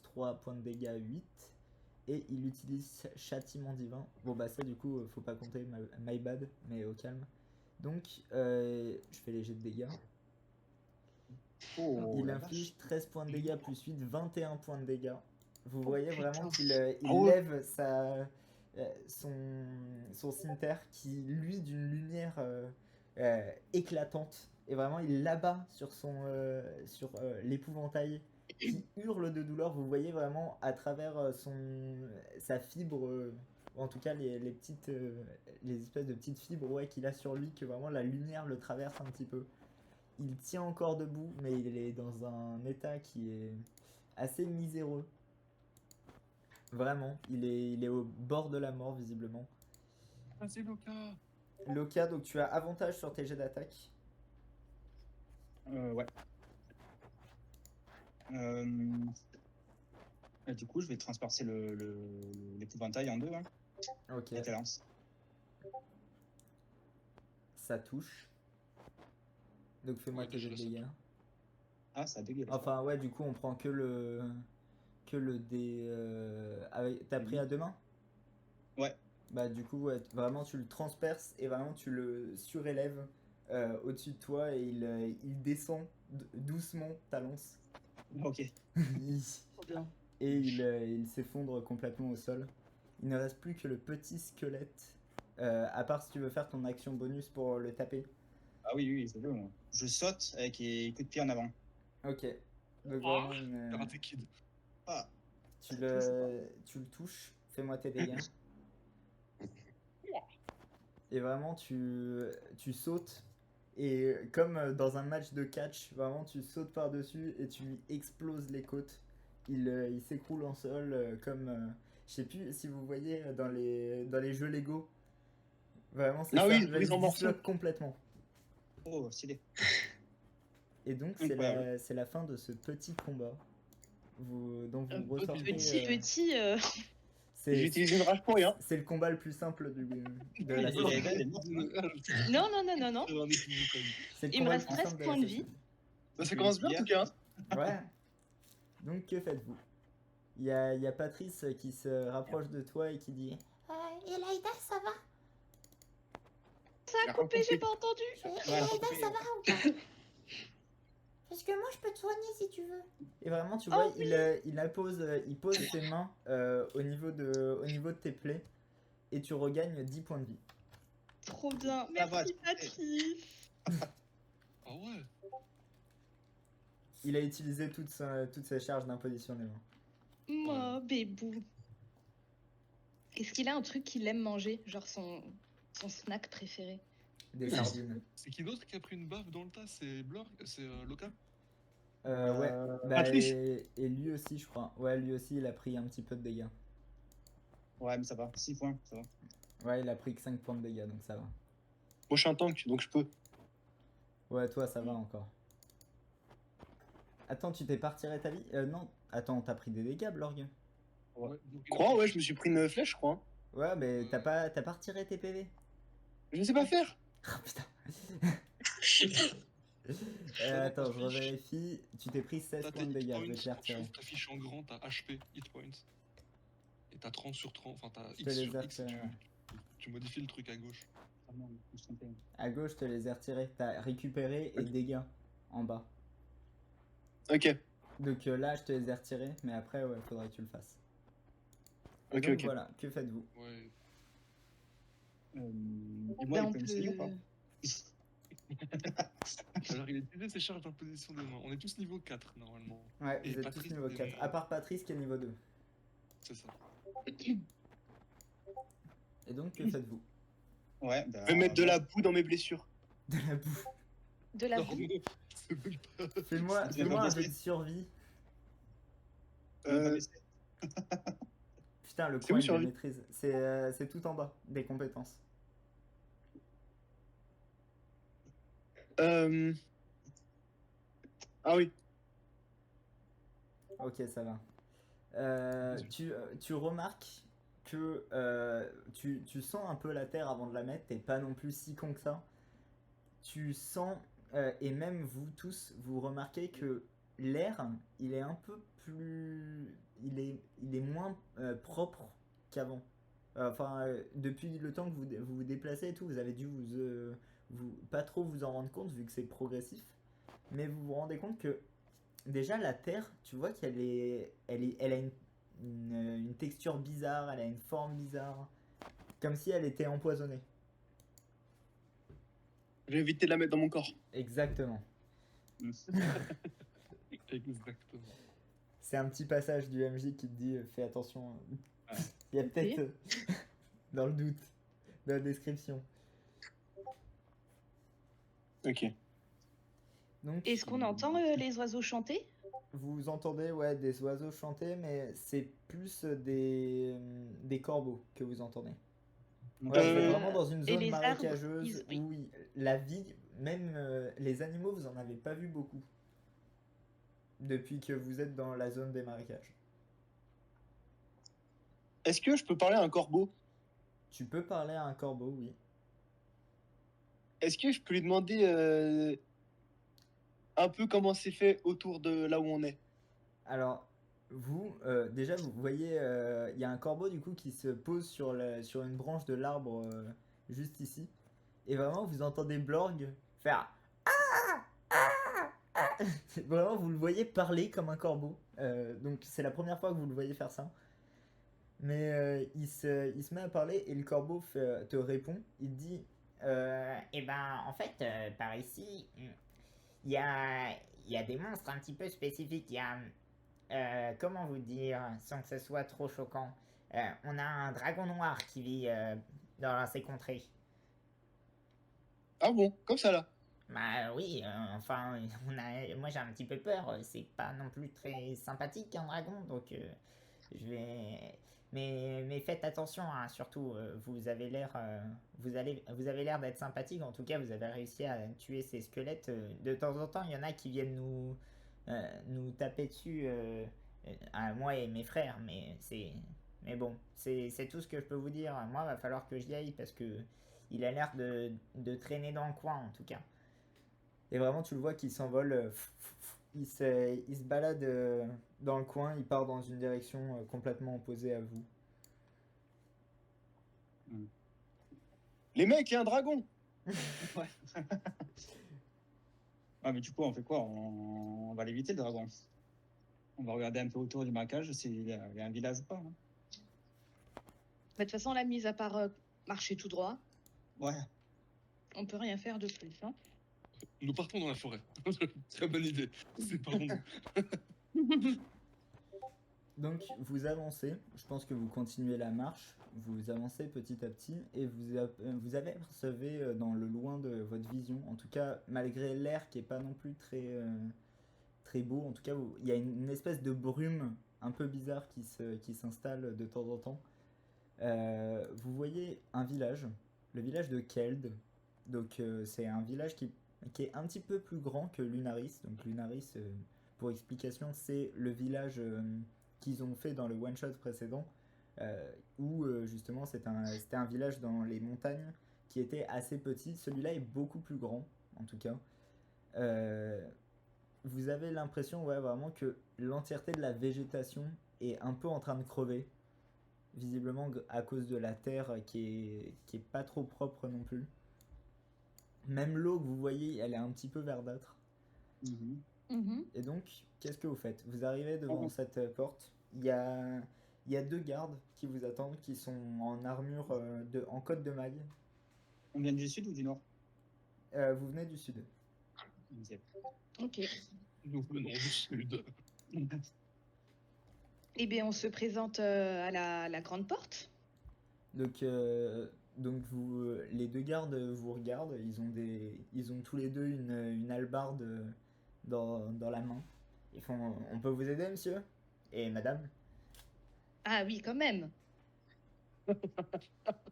3 points de dégâts, 8. Et il utilise châtiment divin. Bon bah ça du coup faut pas compter, my bad, mais au calme. Donc je fais les jets de dégâts. Oh, Il la inflige vache. 13 points de dégâts plus 8, 21 points de dégâts. Vous voyez vraiment qu'il Ah ouais. lève son cimetière qui lui d'une lumière éclatante. Et vraiment il l'abat sur l'épouvantail qui hurle de douleur. Vous voyez vraiment à travers sa fibre, ou en tout cas les espèces de petites fibres qu'il a sur lui, que vraiment la lumière le traverse un petit peu. Il tient encore debout, mais il est dans un état qui est assez miséreux. Vraiment, il est au bord de la mort visiblement. Ah, c'est Loka. Loka, donc tu as avantage sur tes jets d'attaque. Ouais. Du coup, je vais transpercer l'épouvantail en deux, hein, Ok, avec la lance. ça touche. Donc fais-moi Ouais, tes jets déjà, de ça dégâts. Ah, ça dégueulasse. Enfin ouais, du coup on prend que le dé. T'as pris à deux mains? Ouais. Bah du coup ouais, vraiment tu le transperces et vraiment tu le surélèves au-dessus de toi et il descend doucement ta lance. Ok. Trop bien. Et il s'effondre complètement au sol. Il ne reste plus que le petit squelette. À part si tu veux faire ton action bonus pour le taper. Ah oui, oui, c'est bon. Je saute avec les coups de pied en avant. Ok. Donc Oh, vraiment une, Karate Kid. Ah, tu le touches. Fais-moi tes dégâts. Et vraiment tu sautes. Et comme dans un match de catch, vraiment tu sautes par-dessus et tu lui exploses les côtes. Il s'écroule en sol comme... je sais plus si vous voyez dans les jeux Lego. Vraiment c'est Ah ça, oui, là, ils il en se morceaux. disloque complètement. oh, stylé. Et donc Incroyable. c'est la fin de ce petit combat. dont vous Un peu ressortez. Petit. J'ai C'est utilisé une rage pour rien. c'est le combat le plus simple de la Il saison. est belle, elle est morte, hein. Non, non, non, non, non. Faire un épouvantail. C'est le Il me combat le reste plus 13 simple points la de vie. saison. Bah, ça commence bien en tout cas. Hein. Ouais. Donc que faites-vous? Il y a Patrice qui se rapproche de toi et qui dit Elaïda, ça va? Ça a coupé, j'ai pas entendu. Elaïda, ça va ou pas? Parce que moi, je peux te soigner si tu veux. Et vraiment, tu Oh vois, oui. il pose ses mains au niveau de tes plaies et tu regagnes 10 points de vie. Trop bien. Ça va, Merci, Patrice. Ah ouais. Il a utilisé toute sa charge d'imposition des mains. Moi, bébou. Est-ce qu'il a un truc qu'il aime manger? Genre son snack préféré? Des sardines. C'est qui d'autre qui a pris une baffe dans le tas? C'est Blorg? C'est Loka? Ouais. Bah, Patrice. et lui aussi, je crois. Ouais, lui aussi, il a pris un petit peu de dégâts. Ouais, mais ça va. 6 points, ça va. Ouais, il a pris que 5 points de dégâts, donc ça va. Moi je suis un tank donc je peux. Ouais, toi, ça va encore. Attends, tu t'es pas retiré ta vie? Non. Attends, t'as pris des dégâts, Blorg? Ouais. donc il Je a crois, pris- ouais, je me suis pris une flèche, je crois. Hein. Ouais, mais t'as pas retiré tes PV? Je ne sais pas faire. Ah putain. Attends, je revérifie. Tu t'es pris 16 T'as points de tes hit dégâts, je points, vais te les tu retirer. ouvres ta fiche en grand, t'as HP, hit points. Et t'as 30 sur 30, enfin t'as Je te X les sur ai X, retirés. tu modifies le truc à gauche. Ah non, je me suis trompé. À gauche, je te les ai retirés. T'as récupéré et dégâts en bas. Ok, Donc là, je te les ai retirés, mais après, ouais, faudrait que tu le fasses. Et ok, donc ok. voilà, que faites-vous? Ouais. Et Ben, moi, il on peut me soigner ou pas? Alors il a utilisé ses charges d'imposition des mains. On est tous niveau 4 normalement. Ouais, Et vous êtes tous Patrice, niveau c'est 4. mon- À part Patrice qui est niveau 2. C'est ça. Et donc, que faites-vous? Ouais, bah. Je vais mettre de la boue dans mes blessures. De la boue. De la Non, vie. non, c'est même pas. Fais-moi un jet de survie. Euh, Putain, le C'est coin où il survie? maîtrise. C'est tout en bas des compétences. Ah oui. Ok, ça va. Tu remarques que tu sens un peu la terre avant de la mettre, t'es pas non plus si con que ça. Tu sens, et même vous tous, vous remarquez que l'air, il est un peu plus... Il est moins propre qu'avant. Enfin, depuis le temps que vous vous déplacez et tout, vous avez dû pas trop vous en rendre compte vu que c'est progressif. Mais vous vous rendez compte que déjà la terre, tu vois elle a une texture bizarre, elle a une forme bizarre, comme si elle était empoisonnée. Je vais éviter de la mettre dans mon corps. Exactement. Exactement. C'est un petit passage du MJ qui te dit fais attention. Il y a peut-être dans le doute, dans la description. Ok. Donc, Est-ce qu'on entend les oiseaux chanter? vous entendez ouais des oiseaux chanter, mais c'est plus des corbeaux que vous entendez. Donc, Ouais, vous êtes Euh, vraiment dans une et zone les arbres, marécageuse oui. où la vie, même les animaux, vous en avez pas vu beaucoup depuis que vous êtes dans la zone des marécages. Est-ce que je peux parler à un corbeau? Tu peux parler à un corbeau, oui. Est-ce que je peux lui demander un peu comment c'est fait autour de là où on est? Alors, vous, déjà, vous voyez, il y a un corbeau du coup qui se pose sur une branche de l'arbre juste ici. Et vraiment, vous entendez Blorg faire Ah Ah Ah. Vraiment, vous le voyez parler comme un corbeau. Donc, c'est la première fois que vous le voyez faire ça. Mais il se met à parler et le corbeau te répond. Il dit Eh ben, en fait, par ici, il y a des monstres un petit peu spécifiques. Il y a, comment vous dire, sans que ce soit trop choquant, on a un dragon noir qui vit dans ces contrées. Ah bon, comme ça là. Bah oui, enfin, moi j'ai un petit peu peur. C'est pas non plus très sympathique un dragon, donc je vais. Mais faites attention, hein, surtout, vous avez l'air d'être sympathique. En tout cas, vous avez réussi à tuer ces squelettes. De temps en temps, il y en a qui viennent nous taper dessus À moi et mes frères, mais bon, c'est tout ce que je peux vous dire. Moi, va falloir que j'y aille parce que il a l'air de traîner dans le coin en tout cas. Et vraiment, tu le vois qui s'envole. Il se balade dans le coin. Il part dans une direction complètement opposée à vous. Les mecs, il y a un dragon. Ah, mais du coup, on fait quoi? On va l'éviter, le dragon. On va regarder un peu autour du maquage s'il y a un village ou pas. Hein. De toute façon, la mise à part marcher tout droit, Ouais. on peut rien faire de plus. Hein. Nous partons dans la forêt. Très bonne idée. Séparons-nous. Donc, vous avancez. Je pense que vous continuez la marche. Vous avancez petit à petit et vous avez apercevé dans le loin de votre vision, en tout cas, malgré l'air qui est pas non plus très beau, en tout cas, il y a une espèce de brume un peu bizarre qui s'installe de temps en temps. Vous voyez un village, le village de Keld. Donc, c'est un village qui est un petit peu plus grand que Lunaris. Donc, Lunaris, pour explication, c'est le village qu'ils ont fait dans le one-shot précédent, où justement c'était un village dans les montagnes qui était assez petit. Celui-là est beaucoup plus grand, en tout cas. Vous avez l'impression, ouais, vraiment que l'entièreté de la végétation est un peu en train de crever, visiblement à cause de la terre qui est pas trop propre non plus. Même l'eau que vous voyez, elle est un petit peu verdâtre. Et donc, qu'est-ce que vous faites? Vous arrivez devant cette porte. Il y a deux gardes qui vous attendent, qui sont en armure, en cotte de maille. On vient du sud ou du nord? Vous venez du sud. Ok. Nous venons du sud. Eh bien, on se présente à la grande porte. Donc les deux gardes vous regardent. Ils ont tous les deux une hallebarde dans la main. Ils font: on peut vous aider, monsieur et madame? Ah oui, quand même.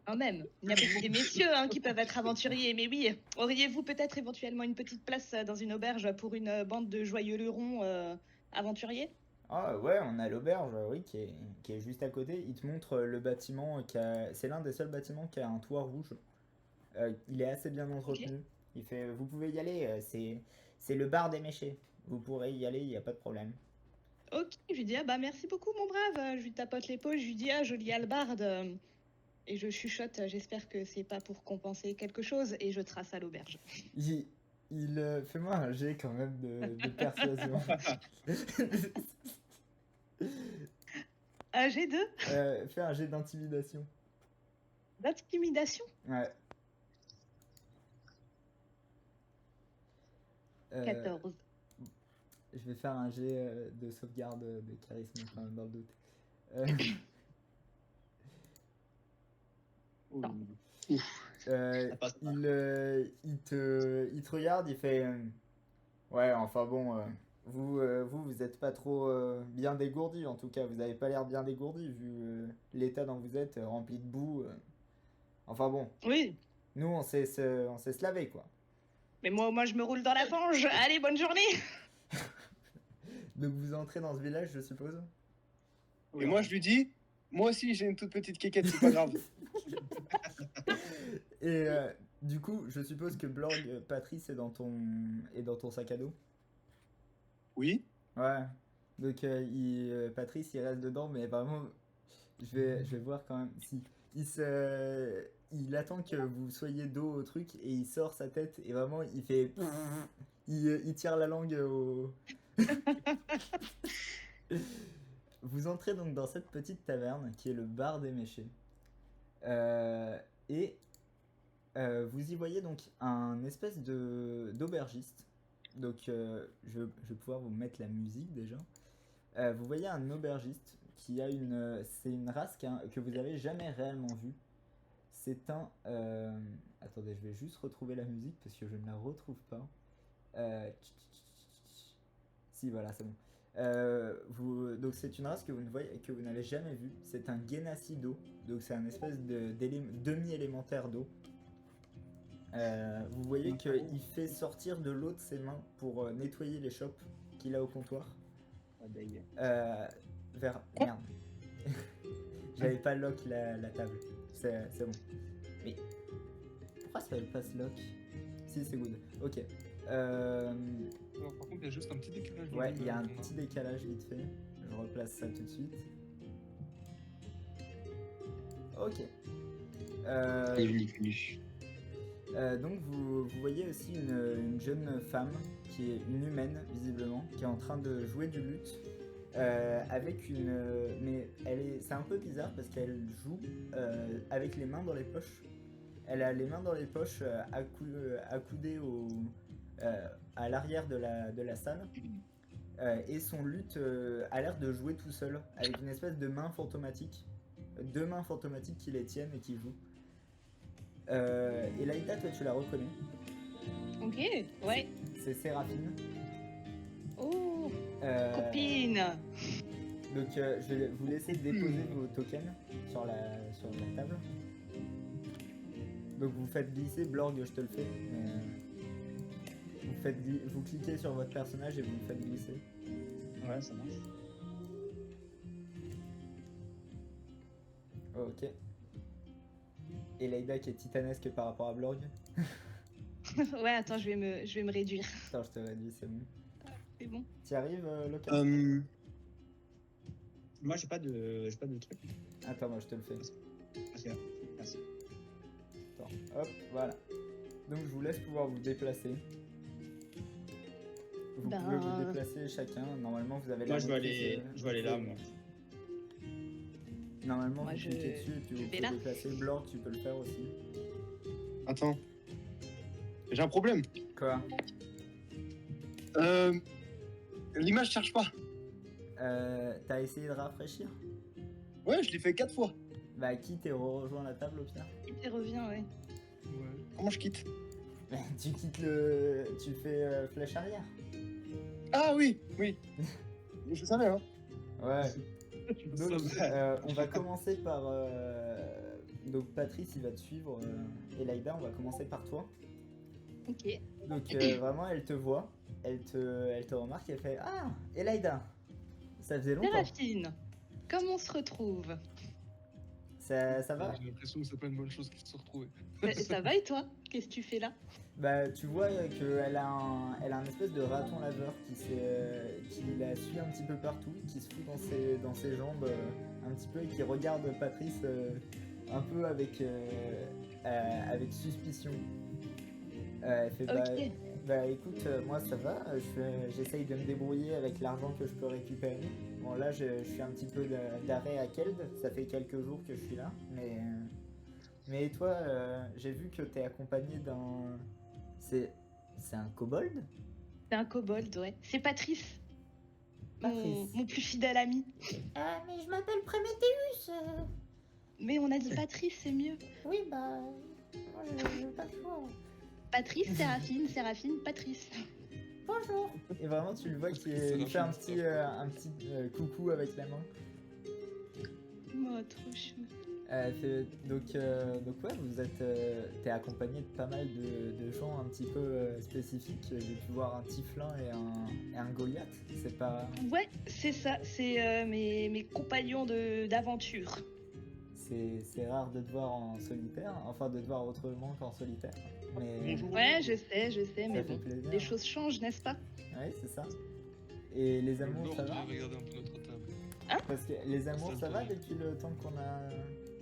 Quand même. Il y a beaucoup des messieurs qui peuvent être aventuriers, mais oui. Auriez-vous peut-être éventuellement une petite place dans une auberge pour une bande de joyeux lurons aventuriers? Ah ouais, on a l'auberge, oui, qui est juste à côté. Il te montre le bâtiment c'est l'un des seuls bâtiments qui a un toit rouge. Il est assez bien entretenu. Il fait: vous pouvez y aller, c'est le bar des méchés. Vous pourrez y aller, il n'y a pas de problème. Ok, je lui dis: ah bah merci beaucoup mon brave. Je lui tapote l'épaule, je lui dis: ah jolie hallebarde. Et je chuchote: j'espère que c'est pas pour compenser quelque chose, et je trace à l'auberge. Fais-moi un jet quand même de persuasion. Un G2 Fais un jet d'intimidation. d'intimidation. Ouais. 14. Je vais faire un jet de sauvegarde de charisme quand même dans le doute. Ça passe pas. Il te regarde, il fait: ouais, enfin bon, vous êtes pas trop bien dégourdi, en tout cas, vous avez pas l'air bien dégourdi vu l'état dont vous êtes, rempli de boue. Enfin bon, Oui, nous on sait se laver quoi. mais moi je me roule dans la fange. Allez, bonne journée. Donc vous entrez dans ce village, je suppose? Et moi, je lui dis, moi aussi, j'ai une toute petite quéquette, c'est pas grave. Et du coup, je suppose que Blorg, Patrice est dans ton sac à dos? Oui. Ouais. Donc Patrice il reste dedans, mais vraiment je vais voir quand même si il attend que vous soyez dos au truc et il sort sa tête et vraiment il fait il tire la langue au Vous entrez donc dans cette petite taverne qui est le bar des méchés. Et vous y voyez donc un espèce d'aubergiste. Donc je vais pouvoir vous mettre la musique déjà. Vous voyez un aubergiste qui a c'est une race que vous avez jamais réellement vue. C'est un... attendez, je vais juste retrouver la musique parce que je ne la retrouve pas. Si, voilà, c'est bon. Donc c'est une race que vous n'avez jamais vue. C'est un Genasi d'eau. Donc c'est un espèce de demi-élémentaire d'eau. Vous voyez qu'il fait sortir de l'eau de ses mains pour nettoyer les chopes qu'il a au comptoir. Deg. Vers. Merde. J'avais pas lock la table. C'est bon. Mais. Pourquoi ça s'appelle pas lock? Si, c'est good. Ok. Alors, par contre, il y a juste un petit décalage. Ouais, il y a un petit décalage vite fait. Je replace ça tout de suite. Ok. Donc vous voyez aussi une jeune femme qui est une humaine visiblement, qui est en train de jouer du luth avec une... mais c'est un peu bizarre parce qu'elle joue avec les mains dans les poches. Elle a les mains dans les poches accoudées à l'arrière de la salle. Et son luth a l'air de jouer tout seul avec une espèce de main fantomatique. Deux mains fantomatiques qui les tiennent et qui jouent. Et Laïda, toi tu la reconnais. Ok, ouais. C'est Séraphine. Oh, Euh, copine. Donc je vais vous laisser déposer vos tokens sur la table. Donc vous faites glisser, Blorg je te le fais. Mais, vous cliquez sur votre personnage et vous le faites glisser. Ouais, ça marche. Ok. Et Laïda qui est titanesque par rapport à Blorg. Ouais, attends, je vais me réduire. Attends, je te réduis, c'est bon. C'est bon. T'y arrives, Loca? Moi, j'ai pas de truc. Attends, moi je te le fais. Ok, merci. Attends, hop, voilà. Donc je vous laisse pouvoir vous déplacer. Vous Ben, pouvez vous déplacer chacun. Normalement, vous avez la Moi, je vais maîtrise, aller là, moi. Normalement, Moi, vous je- cliquez dessus et puis je vous vais pouvez là. déplacer. Blorg, tu peux le faire aussi. Attends. J'ai un problème. Quoi? L'image cherche pas. T'as essayé de rafraîchir? Ouais, je l'ai fait 4 fois. Bah, quitte et rejoins la table au pire. Il revient, ouais. Ouais. Comment je quitte? Tu quittes tu fais flèche arrière. Ah oui, oui. Je savais, hein. Ouais. Donc, Ça, on va commencer par. Donc, Patrice, il va te suivre. Et Laïda, on va commencer par toi. Ok. Donc, vraiment, elle te voit. Elle te remarque. Elle fait Ah, Elaïda, ça faisait longtemps. Séraphine, comment on se retrouve? Ça va? J'ai l'impression que c'est pas une bonne chose qu'ils se retrouvent. Ça va et toi? Qu'est-ce que tu fais là? Bah, tu vois qu'elle a un espèce de raton laveur qui la suit un petit peu partout, qui se fout dans ses jambes un petit peu et qui regarde Patrice un peu avec suspicion. Elle fait Ok. bah écoute, moi ça va, j'essaye de me débrouiller avec l'argent que je peux récupérer. Bon là je suis un petit peu d'arrêt à Keld, ça fait quelques jours que je suis là, mais toi j'ai vu que t'es accompagné d'un... C'est un kobold? C'est un kobold, ouais. C'est Patrice. Patrice. Mon plus fidèle ami. Mais je m'appelle Prométhéeus. Mais on a dit Patrice, c'est mieux. Oui, bah. Moi, je veux pas le choix. Patrice, Séraphine, Séraphine, Patrice. Bonjour. Et vraiment tu le vois qui fait un petit coucou avec la main. Oh, trop chou. Donc ouais, t'es accompagné de pas mal de gens un petit peu spécifiques. J'ai pu voir un Tiflin et un Goliath. C'est pas... Ouais, c'est ça. C'est mes compagnons d'aventure. C'est rare de te voir en solitaire, enfin de te voir autrement qu'en solitaire. Mais Bonjour. Ouais, je sais, mais ça fait bon. plaisir. Les choses changent, n'est-ce pas? Ouais, c'est ça. Et les amours, Lord ça devrait va? regarder un peu notre table. Parce que les amours, ça va Ça va. depuis le temps qu'on a...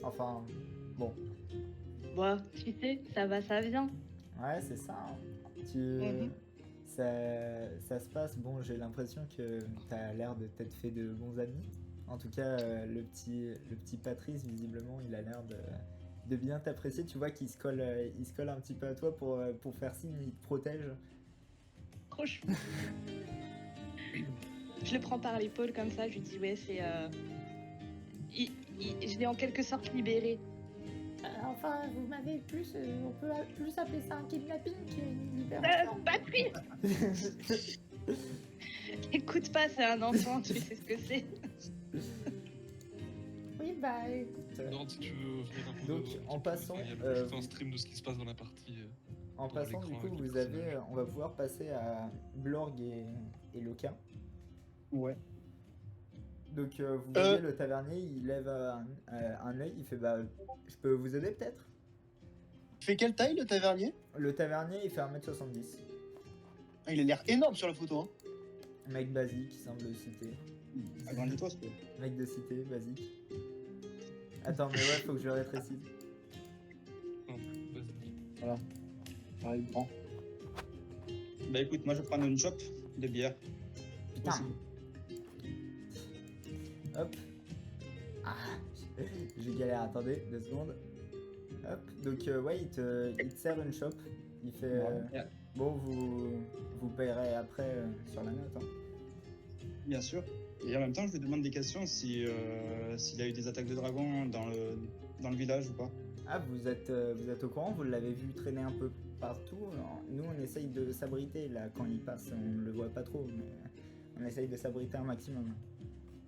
Enfin, bon. Bon, tu sais, ça va, ça vient. Ouais, c'est ça. Hein. Mhm. Ça se passe. Bon, j'ai l'impression que t'as l'air de t'être fait de bons amis. En tout cas, le petit Patrice, visiblement, il a l'air de bien t'apprécier. Tu vois qu'il se colle un petit peu à toi pour faire signe, il te protège. Trop chou. Je le prends par l'épaule comme ça, je lui dis ouais, c'est... je l'ai en quelque sorte libéré. Enfin, vous m'avez plus. On peut plus appeler ça un kidnapping qu'une libération. Patrice, écoute pas, c'est un enfant, tu sais ce que c'est. Oui, bah écoute. Lord, si tu veux venir un peu. Donc, un petit en peu, passant, il y a juste un stream de ce qui se passe dans la partie. En Dans passant, du l'écran coup, avec les on va pouvoir passer à Blorg et Loka. Ouais. Donc vous voyez le tavernier, il lève un œil, il fait bah je peux vous aider peut-être? Il fait quelle taille le tavernier? Le tavernier il fait 1m70. Ah, il a l'air énorme sur la photo. Hein. Mec basique, simple de cité. Agrandis-toi, s'il te plaît. Mec de cité, basique. Attends mais ouais faut que je le rétrécisse. Non, vas-y. Voilà. Ouais, grand. Bah écoute, moi je vais prendre une chope de bière. Putain. Aussi. Hop. Ah, j'ai galère, attendez, 2 secondes. Hop, donc ouais, il te sert une chope. Il fait Ouais. bon, vous payerez après sur la note. Hein. Bien sûr. Et en même temps, je lui demande des questions si s'il a eu des attaques de dragons dans le village ou pas. Ah, vous êtes au courant, vous l'avez vu traîner un peu partout. Alors, nous, on essaye de s'abriter là quand il passe, on le voit pas trop, mais on essaye de s'abriter un maximum.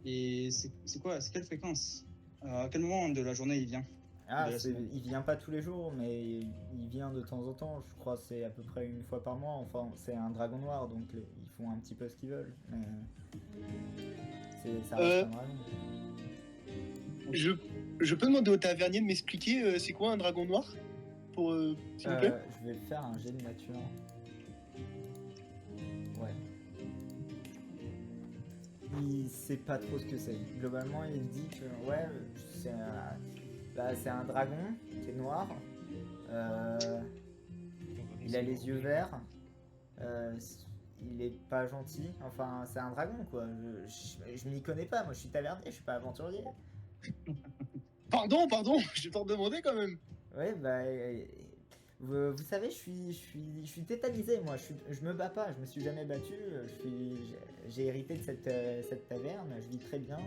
Et c'est quoi? C'est quelle fréquence? À quel moment de la journée il vient? Ah, De la semaine. il vient pas tous les jours, mais il vient de temps en temps. Je crois que c'est à peu près une fois par mois. Enfin, c'est un dragon noir, donc ils font un petit peu ce qu'ils veulent. Mais ça reste un dragon. Je peux demander au tavernier de m'expliquer c'est quoi un dragon noir pour s'il vous plaît? Je vais faire un jet de nature. Ouais. Il sait pas trop ce que c'est. Globalement, il dit que ouais, c'est un dragon qui est noir. Il a les yeux verts. Il est pas gentil. Enfin, c'est un dragon quoi. Je m'y connais pas. Moi, je suis tavernier, je suis pas aventurier. Pardon, je t'en demandais quand même. Ouais, bah. Vous savez, je suis tétanisé, moi. Je me bats pas, je me suis jamais battu. J'ai hérité de cette taverne, je vis très bien.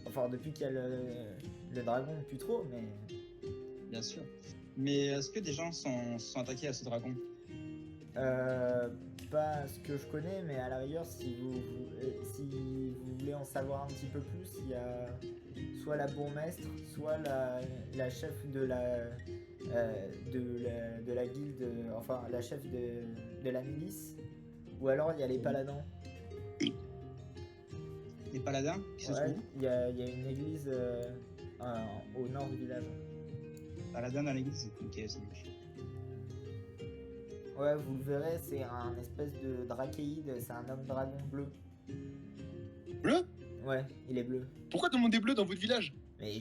Enfin, depuis qu'il y a le dragon, plus trop, mais. Bien sûr. Mais est-ce que des gens sont attaqués à ce dragon? Pas ce que je connais, mais à la rigueur, si vous voulez en savoir un petit peu plus, il y a soit la bourgmestre, soit la chef de la guilde, enfin la chef de la milice, ou alors il y a les paladins. Les paladins qui se Ouais, trouvent? il y a une église au nord du village. Paladins dans l'église? Ok, ça marche. Ouais, vous le verrez, c'est un espèce de drachéide, c'est un homme dragon bleu. Bleu? Ouais, il est bleu. Pourquoi tout le monde est bleu dans votre village? Mais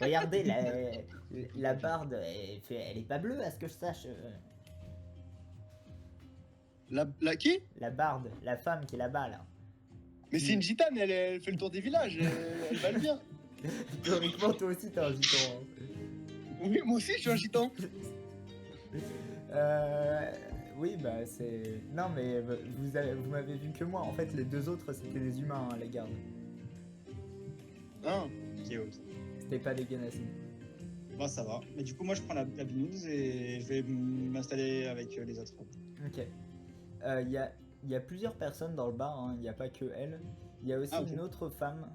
regardez, la barde, elle est pas bleue, à ce que je sache. La qui? La barde, la femme qui est là-bas, là. Mais c'est une gitane, elle fait le tour des villages, elle va le bien. Théoriquement, toi aussi, t'es un gitan. Hein. Oui, moi aussi je suis un gitan. Oui, bah c'est... Non, mais vous m'avez vu que moi. En fait, les deux autres, c'était des humains, hein, les gardes. Ah. Ok, ok. C'était pas des Genasi. Bon, ça va. Mais du coup, moi je prends la binouze et je vais m'installer avec les autres. Ok. Il y a plusieurs personnes dans le bar, hein. Il n'y a pas que elle. Il y a aussi Ah, ok. une autre femme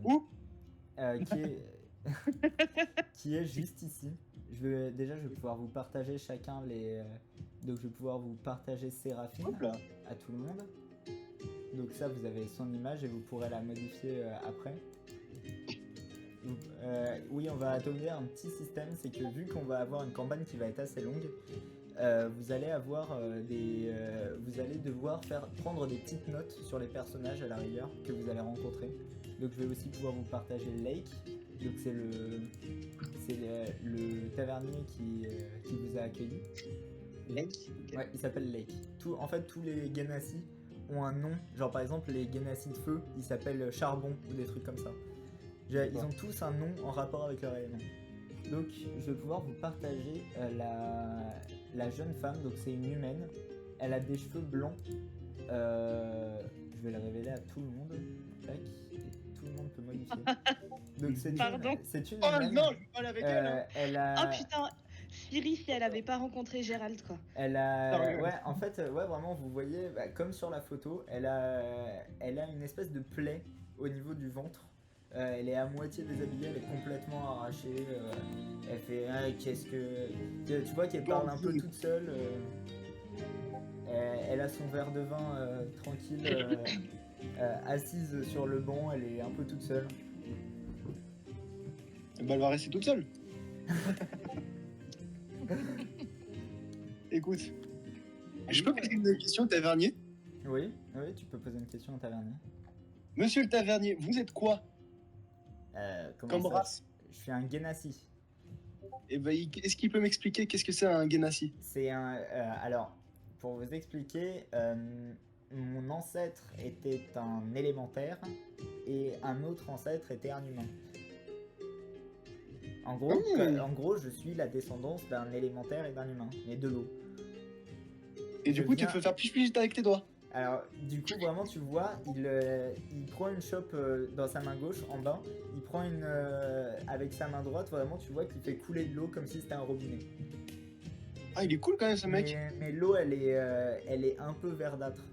Où? qui est... qui est juste ici. Je vais pouvoir vous partager chacun les... Donc je vais pouvoir vous partager Séraphine Hop là. à tout le monde. Donc ça, vous avez son image et vous pourrez la modifier après. Donc, oui, on va adopter un petit système, c'est que vu qu'on va avoir une campagne qui va être assez longue, vous allez avoir vous allez devoir prendre des petites notes sur les personnages à la rigueur que vous allez rencontrer. Donc je vais aussi pouvoir vous partager Lake. Donc c'est le tavernier qui vous a accueilli. Lake? Ok. Ouais, il s'appelle Lake. En fait, tous les Genasi ont un nom. Genre par exemple, les Genasi de feu, ils s'appellent Charbon ou des trucs comme ça. Ils ont tous un nom en rapport avec leur élément. Donc je vais pouvoir vous partager la jeune femme. Donc c'est une humaine. Elle a des cheveux blancs. Je vais la révéler à tout le monde. Tac. Et tout le monde peut modifier. Donc c'est Pardon. c'est une Oh humaine. non, je vais pas aller avec elle. Hein. Elle a... Oh putain, Siri si elle avait pas rencontré Gérald quoi. Elle a, Sérieux? ouais, en fait, ouais, vraiment, vous voyez, bah, comme sur la photo, elle a une espèce de plaie au niveau du ventre. Elle est à moitié déshabillée, elle est complètement arrachée. Elle fait, ah, qu'est-ce que, tu vois qu'elle parle un peu toute seule. Elle a son verre de vin tranquille, assise sur le banc, elle est un peu toute seule. Bah, elle va rester toute seule. Écoute, je peux poser une question au tavernier? Oui, oui, tu peux poser une question au tavernier. Monsieur le tavernier, vous êtes quoi Comment comme ça race? Je suis un Genasi. Et bah, est-ce qu'il peut m'expliquer qu'est-ce que c'est un Genasi? C'est un. Alors, pour vous expliquer, mon ancêtre était un élémentaire et un autre ancêtre était un humain. En gros, en gros, je suis la descendance d'un élémentaire et d'un humain, mais de l'eau. Et du Je coup, tu viens- peux faire piche avec tes doigts. Alors, du coup, vraiment, tu le vois, il prend une chope dans sa main gauche, en bas. Il prend une. Avec sa main droite, vraiment, tu vois qu'il fait couler de l'eau comme si c'était un robinet. Ah, il est cool quand même ce mec. Mais l'eau, elle est un peu verdâtre.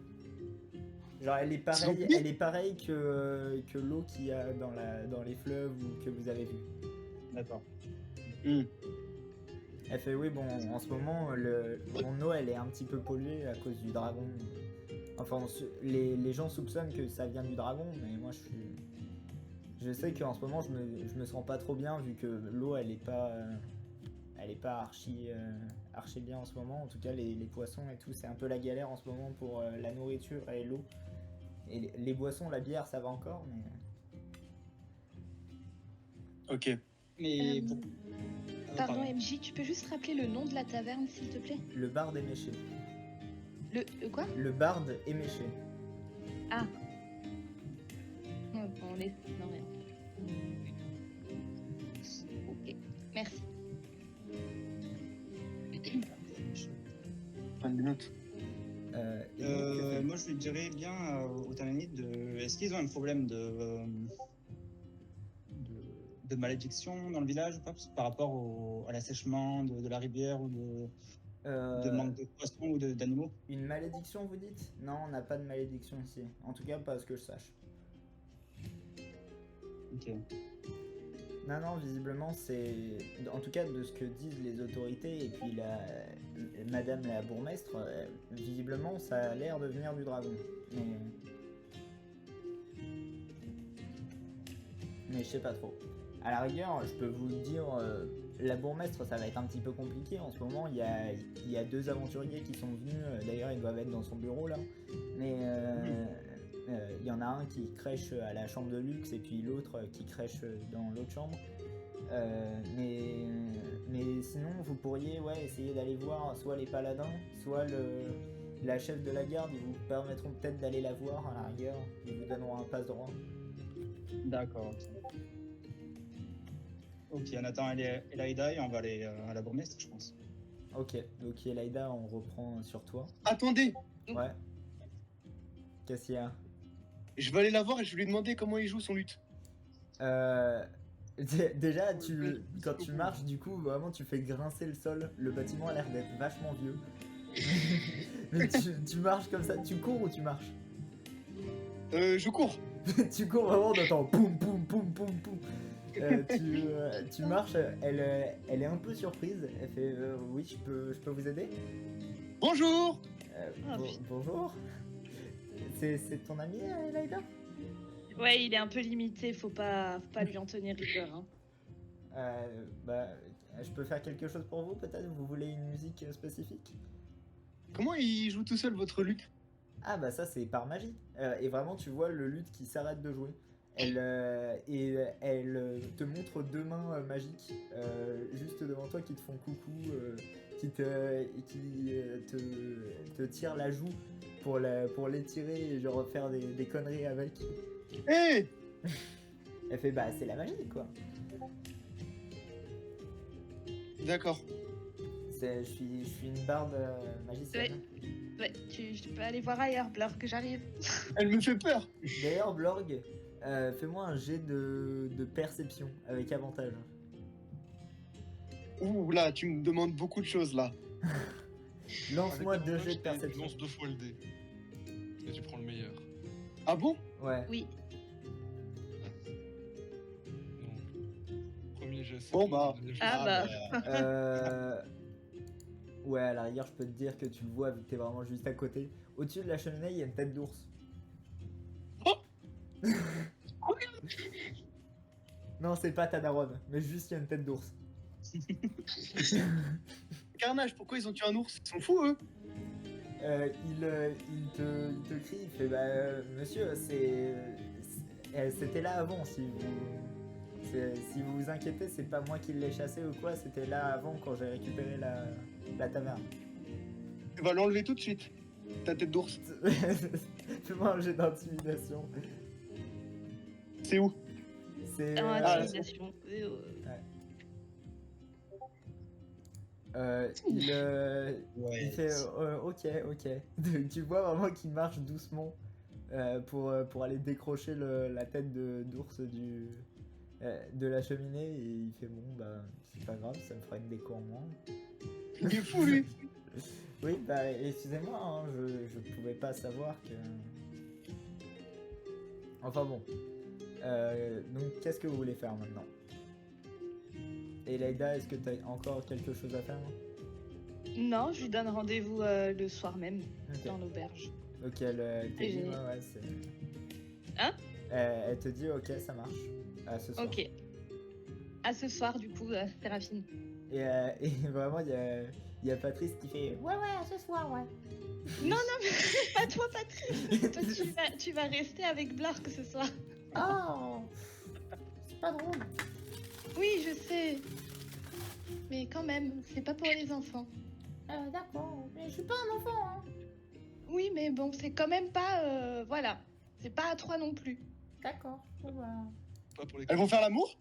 Genre, elle est C'est pareille que l'eau qu'il y a dans les fleuves ou que vous avez vu. D'accord. Elle fait oui, bon, en ce moment, mon eau, elle est un petit peu polluée à cause du dragon. Enfin, les gens soupçonnent que ça vient du dragon, mais moi, je sais qu'en ce moment, je me sens pas trop bien vu que l'eau, elle est pas archi bien en ce moment. En tout cas, les poissons et tout, c'est un peu la galère en ce moment pour la nourriture et l'eau. Et les boissons, la bière, ça va encore, mais... Ok. Mais Euh, pour- Pardon, MJ, tu peux juste rappeler le nom de la taverne, s'il te plaît? Le barde éméché. Quoi? Le barde éméché. Ah. On est... Non, rien. Ok, merci. Fin de note. Et donc, que fait- moi, je lui dirais bien aux Tananites est-ce qu'ils ont un problème de malédiction dans le village ou pas par rapport à l'assèchement de la rivière ou de manque de poissons ou d'animaux? Une malédiction, vous dites? Non, on n'a pas de malédiction ici. En tout cas, pas à ce que je sache. Ok. Non, non, visiblement, c'est... En tout cas, de ce que disent les autorités et puis Madame la bourgmestre, visiblement, ça a l'air de venir du dragon. Mais je sais pas trop. À la rigueur, je peux vous le dire, la bourgmestre, ça va être un petit peu compliqué. En ce moment, il y a deux aventuriers qui sont venus. D'ailleurs, ils doivent être dans son bureau, là. Mais... il y en a un qui crèche à la chambre de luxe et puis l'autre qui crèche dans l'autre chambre. Mais sinon, vous pourriez essayer d'aller voir soit les paladins, soit la chef de la garde. Ils vous permettront peut-être d'aller la voir à la rigueur. Ils vous donneront un passe droit. D'accord. Ok, on attend Elaïda et on va aller à la bourgmestre, je pense. Ok, donc Elaïda, on reprend sur toi. Attendez, Ouais. Qu'est-ce qu'il y a? je vais aller la voir et je vais lui demander comment il joue son luth. Déjà, quand tu marches, du coup, vraiment, tu fais grincer le sol. Le bâtiment a l'air d'être vachement vieux. Mais tu marches comme ça. Tu cours ou tu marches? Je cours. Tu cours vraiment, t'entends poum poum poum poum poum. Tu marches, elle est un peu surprise. Elle fait oui, je peux vous aider? Bonjour. Bonjour. C'est ton ami, Laïda? Ouais, il est un peu limité, faut pas lui en tenir rigueur. Hein. Je peux faire quelque chose pour vous, peut-être? Vous voulez une musique spécifique? Comment il joue tout seul votre luth? Ah bah ça c'est par magie. Et vraiment tu vois le luth qui s'arrête de jouer. Elle te montre deux mains magiques juste devant toi qui te font coucou, qui te tirent la joue pour l'étirer et genre faire des conneries avec. Hé. Elle fait bah c'est la magie quoi. D'accord. Je suis une barde magicienne. Ouais, tu peux aller voir ailleurs, Blur, que j'arrive. Elle me fait peur. D'ailleurs Blorg, fais-moi un jet de perception avec avantage. Ouh là, tu me demandes beaucoup de choses là. Lance-moi Avec deux avantage, jets de perception. Lance 2 fois le dé. Et tu prends le meilleur. Ah bon? Ouais. Oui. Donc, premier jet, c'est Bon, bon, bah. deuxième jet, Ah c'est bah. Ouais, à la rigueur, je peux te dire que tu le vois vu que t'es vraiment juste à côté. Au-dessus de la cheminée, il y a une tête d'ours. Oh. Non, c'est pas ta daronne, mais juste il y a une tête d'ours. Carnage, pourquoi ils ont tué un ours? Ils sont fous, eux. Il te crie, il fait monsieur, c'était là avant. Si vous vous inquiétez, c'est pas moi qui l'ai chassé ou quoi, c'était là avant quand j'ai récupéré la taverne. On va l'enlever tout de suite. Ta tête d'ours. Fais-moi un jet d'intimidation. C'est où? C'est. Intimidation. Il Ouais. fait ok. Donc, tu vois vraiment qu'il marche doucement pour aller décrocher la tête d'ours de la cheminée et il fait bon bah c'est pas grave, ça me fera une déco en moins. Il est fou, lui. Oui bah excusez-moi, hein, je pouvais pas savoir que. Enfin bon. Donc qu'est-ce que vous voulez faire maintenant? Et Laïda, est-ce que tu as encore quelque chose à faire? Non, je lui donne rendez-vous le soir même Ok. dans l'auberge. Ok, elle te dit, Et- ouais, c'est. Hein? Elle te dit, ok, ça marche. À ce soir. Ok. À ce soir, du coup, Séraphine. Et vraiment, il y a Patrice qui fait. Ouais, à ce soir, ouais. Non, mais pas toi, Patrice. Toi, tu vas rester avec Blark ce soir. Oh, c'est pas drôle. Oui, je sais. Mais quand même, c'est pas pour les enfants. D'accord, mais je suis pas un enfant, hein. Oui, mais bon, c'est quand même pas... voilà. C'est pas à 3 non plus. D'accord, bon, bah. Pas pour les Elles vont faire l'amour?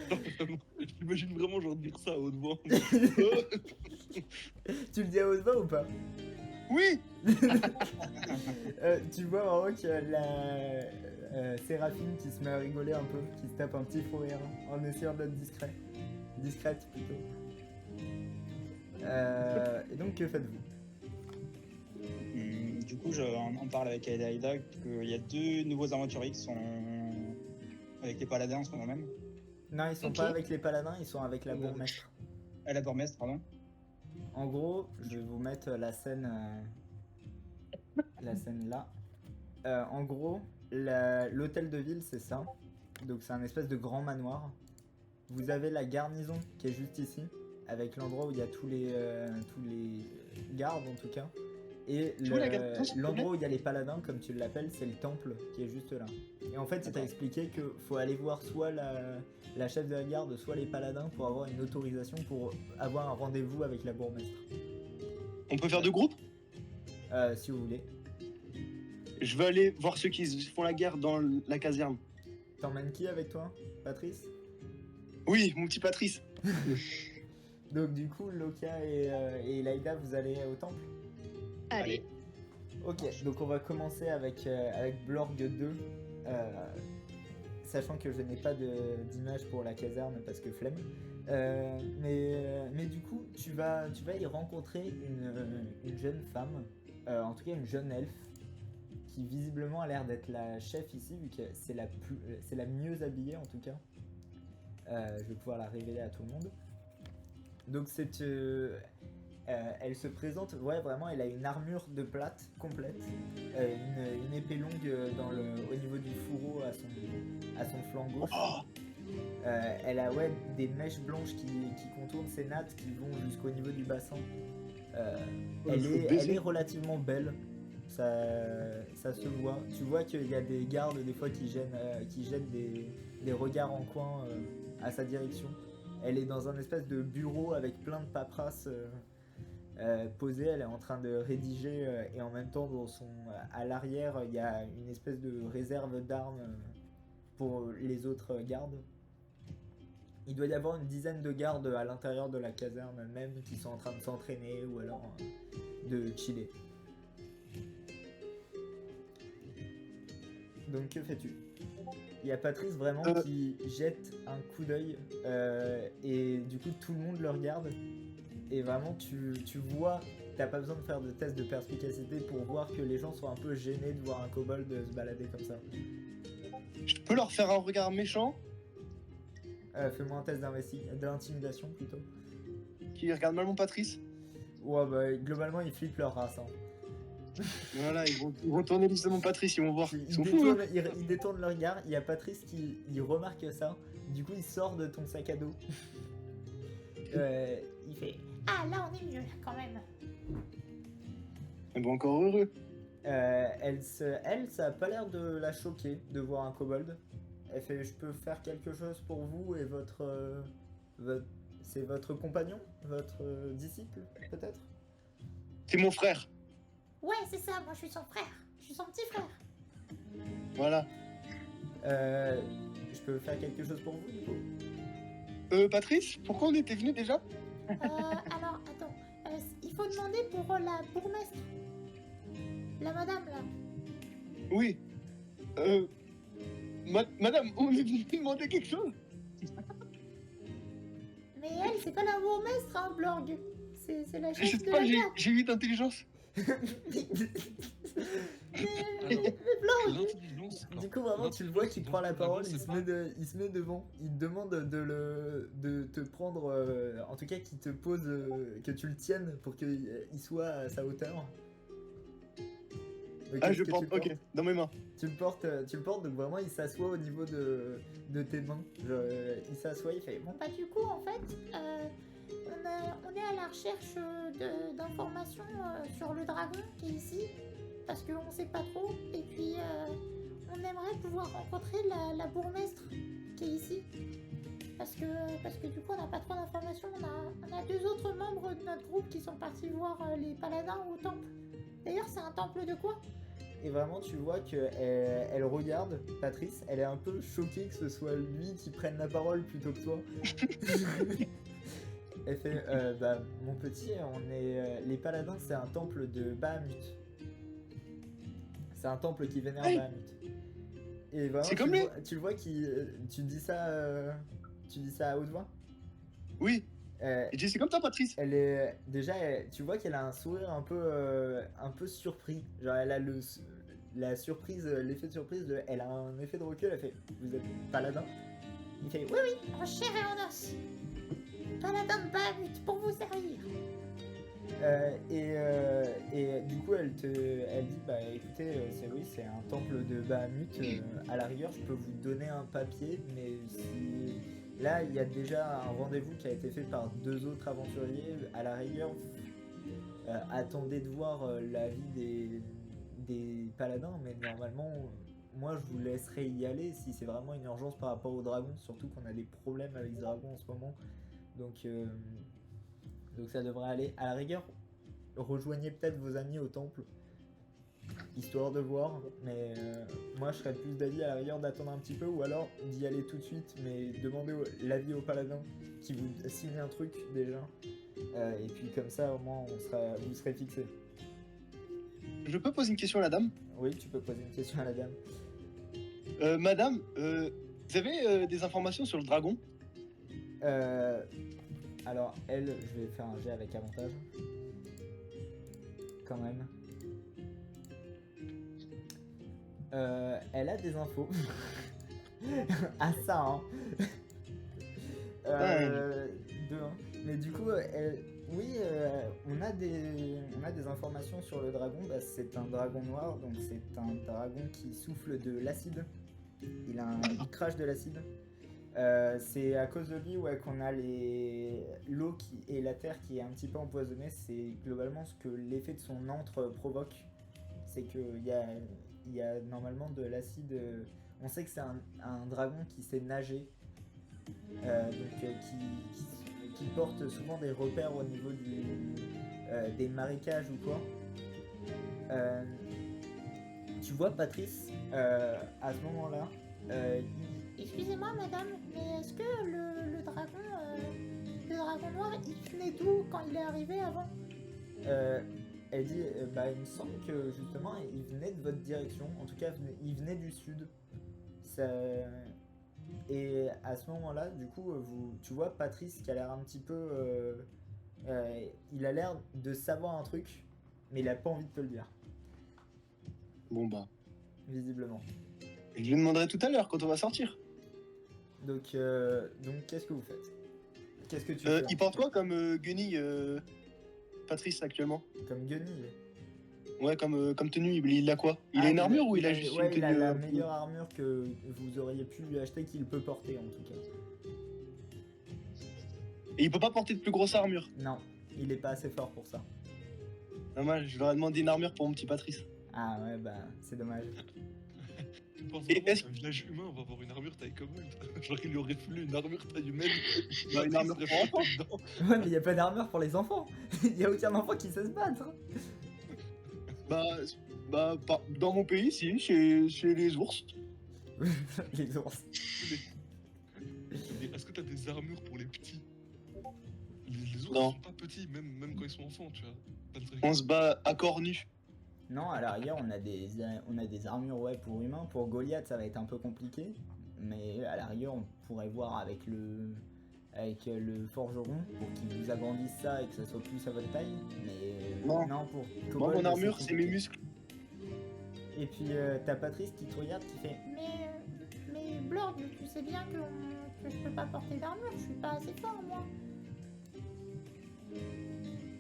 Non, vraiment, j'imagine vraiment genre dire ça à haute voix. Tu le dis à haute voix ou pas? Oui. Tu vois vraiment qu'il y a la Séraphine qui se met à rigoler un peu, qui se tape un petit fou rire en essayant d'être discrète plutôt. Et donc que faites-vous? Du coup, on parle avec Aida qu'il y a 2 nouveaux aventuriers qui sont avec les paladins en ce moment même. Non, ils sont Ok. pas avec les paladins, ils sont avec la bourgmestre. La bourgmestre, pardon. En gros, je vais vous mettre la scène là. En gros, l'hôtel de ville, c'est ça. Donc c'est un espèce de grand manoir. Vous avez la garnison qui est juste ici, avec l'endroit où il y a tous les gardes en tout cas. Et Tu vois la garnison, s'il te plaît l'endroit où il y a les paladins, comme tu l'appelles, c'est le temple qui est juste là. Et en fait, il t'a expliqué que faut aller voir soit la chef de la garde, soit les paladins pour avoir une autorisation pour avoir un rendez-vous avec la bourgmestre. On peut faire 2 groupes? Si vous voulez. Je veux aller voir ceux qui font la guerre dans la caserne. T'emmènes qui avec toi? Patrice? Oui, mon petit Patrice. Donc du coup, Loka et Laïda, vous allez au temple? Allez. Ok, donc on va commencer avec Blorg 2. Sachant que je n'ai pas d'image pour la caserne parce que flemme. Mais du coup, tu vas y rencontrer une jeune femme, en tout cas une jeune elfe, qui visiblement a l'air d'être la chef ici, vu que c'est la mieux habillée en tout cas. Je vais pouvoir la révéler à tout le monde. Donc elle se présente, ouais vraiment, elle a une armure de plate complète, une épée longue au niveau du fourreau à son flanc gauche. Elle a des mèches blanches qui contournent ses nattes qui vont jusqu'au niveau du bassin. Elle est relativement belle, ça se voit. Tu vois qu'il y a des gardes des fois qui jettent des regards en coin à sa direction. Elle est dans un espèce de bureau avec plein de paperasses posées. Elle est en train de rédiger et en même temps à l'arrière il y a une espèce de réserve d'armes pour les autres gardes. Il doit y avoir une dizaine de gardes à l'intérieur de la caserne même qui sont en train de s'entraîner ou alors de chiller. Donc que fais-tu? Il y a Patrice vraiment qui jette un coup d'œil et du coup tout le monde le regarde et vraiment tu vois, t'as pas besoin de faire de test de perspicacité pour voir que les gens sont un peu gênés de voir un kobold se balader comme ça. Je peux leur faire un regard méchant? Fais-moi un test d'intimidation plutôt. Qui regarde mal mon Patrice. Ouais, bah, globalement, ils flippent leur race. Hein. Voilà, ils vont tourner l'histoire de mon Patrice, ils vont voir. Ils, Ils sont fous, hein. ils détournent le regard. Il y a Patrice qui il remarque ça. Du coup, il sort de ton sac à dos. Il fait ah là on est mieux quand même. Ils vont encore heureux. Elle, ça a pas l'air de la choquer de voir un kobold. Elle fait je peux faire quelque chose pour vous et c'est votre compagnon, votre disciple peut-être. C'est mon frère. Ouais c'est ça, moi je suis son frère, je suis son petit frère. Voilà. Je peux faire quelque chose pour vous du coup. Patrice, pourquoi on était venu déjà? Alors attends, il faut demander pour la bourgmestre, la madame là. Oui. Madame, on est venu demander quelque chose? Mais elle c'est pas la bourgmestre hein Blorg, c'est la Je chef sais de pas, la garde. j'ai 8 d'intelligence. Mais Blorg. L'intelligence. Du coup, vraiment, tu le vois qui prend la parole, il se met met devant, il te demande de te prendre, en tout cas, qu'il te pose, que tu le tiennes pour qu'il soit à sa hauteur. Donc, Ah, est-ce je que porte, tu ok, dans mes mains. Tu le portes, donc vraiment, il s'assoit au niveau de tes mains. Genre, il s'assoit, il fait bon. Bah du coup en fait, on est à la recherche d'informations sur le dragon qui est ici, parce qu'on sait pas trop, et puis on aimerait pouvoir rencontrer la bourgmestre qui est ici, parce que du coup on n'a pas trop d'informations, on a 2 autres membres de notre groupe qui sont partis voir les paladins au temple. D'ailleurs c'est un temple de quoi? Et vraiment, tu vois qu'elle elle regarde Patrice, elle est un peu choquée que ce soit lui qui prenne la parole plutôt que toi. Elle fait bah, mon petit, on est. Les paladins, c'est un temple de Bahamut. C'est un temple qui vénère Hey. Bahamut. Et vraiment, C'est comme lui. tu le vois qui. Tu dis ça à haute voix. Oui. Euh, Et dis, c'est comme ça, Patrice. Elle est déjà, tu vois qu'elle a un sourire un peu surpris. Genre elle a la surprise, l'effet de surprise. Elle a un effet de recul. Elle fait, vous êtes paladin? Il fait, oui. En chair et en os. Paladin de Bahamut pour vous servir. Et du coup elle dit, bah écoutez, c'est un temple de Bahamut. À la rigueur, je peux vous donner un papier, mais si là il y a déjà un rendez-vous qui a été fait par 2 autres aventuriers. À la rigueur, attendez de voir l'avis des paladins, mais normalement, moi je vous laisserai y aller si c'est vraiment une urgence par rapport aux dragons, surtout qu'on a des problèmes avec les dragons en ce moment. Donc ça devrait aller. À la rigueur, rejoignez peut-être vos amis au temple, histoire de voir, mais moi je serais plus d'avis à la rigueur d'attendre un petit peu, ou alors d'y aller tout de suite, mais demandez l'avis au paladin qui vous signe un truc déjà, et puis comme ça au moins vous serez fixé. Je peux poser une question à la dame? Oui, tu peux poser une question à la dame. Madame, vous avez des informations sur le dragon? Alors elle, je vais faire un jet avec avantage. Quand même. Elle a des infos. Ah ça hein. Deux, hein. Mais du coup, oui, on a des informations sur le dragon. Bah, c'est un dragon noir, donc c'est un dragon qui souffle de l'acide. Il crache de l'acide. C'est à cause de lui qu'on a l'eau et la terre qui est un petit peu empoisonnée. C'est globalement ce que l'effet de son antre provoque. C'est qu'il y a normalement de l'acide. On sait que c'est un dragon qui sait nager. Qui porte souvent des repères au niveau des marécages ou quoi. Tu vois Patrice, à ce moment-là, Excusez-moi madame, mais est-ce que le dragon noir, il venait d'où quand il est arrivé avant? elle dit, bah il me semble que justement il venait de votre direction, en tout cas il venait du sud. Et à ce moment-là, du coup, tu vois Patrice qui a l'air un petit peu... il a l'air de savoir un truc, mais il a pas envie de te le dire, Bon bah, visiblement. je lui demanderai tout à l'heure quand on va sortir. Donc qu'est-ce que vous faites? Qu'est-ce que tu fais Il porte quoi comme guenille, Patrice, actuellement? comme guenille? Ouais, comme tenue, il a quoi? Il a Ah, une armure ou il a juste ouais, une il a tenue la meilleure armure que vous auriez pu lui acheter, qu'il peut porter en tout cas. Et il peut pas porter de plus grosse armure. Non, il est pas assez fort pour ça. Dommage, je leur ai demandé une armure pour mon petit Patrice. Ah ouais, bah c'est dommage. Tu penses Et vraiment est-ce- qu'un village humain va avoir une armure taille commune? Genre, il lui aurait fallu une armure taille humaine. Bah, une armure Il pour serait enfants. foutu dedans. Ouais, mais il y a pas d'armure pour les enfants. Il y a aucun enfant qui sait se battre. Dans mon pays, si, chez les ours. Les ours. Mais est-ce que t'as des armures pour les petits? Les ours Non. sont pas petits, même quand ils sont enfants, tu vois. Pas de truc. On se bat à corps nus. Non, à l'arrière, on a des armures ouais, pour humains. Pour Goliath, ça va être un peu compliqué. Mais à l'arrière, on pourrait voir avec le forgeron pour qu'il vous agrandisse ça et que ça soit plus à votre taille. Mais Non. pour Moi, Kobold, mon armure, c'est mes compliqué. muscles. Et puis t'as Patrice qui te regarde qui fait Mais Blord, tu sais bien que je peux pas porter d'armure, je suis pas assez fort moi.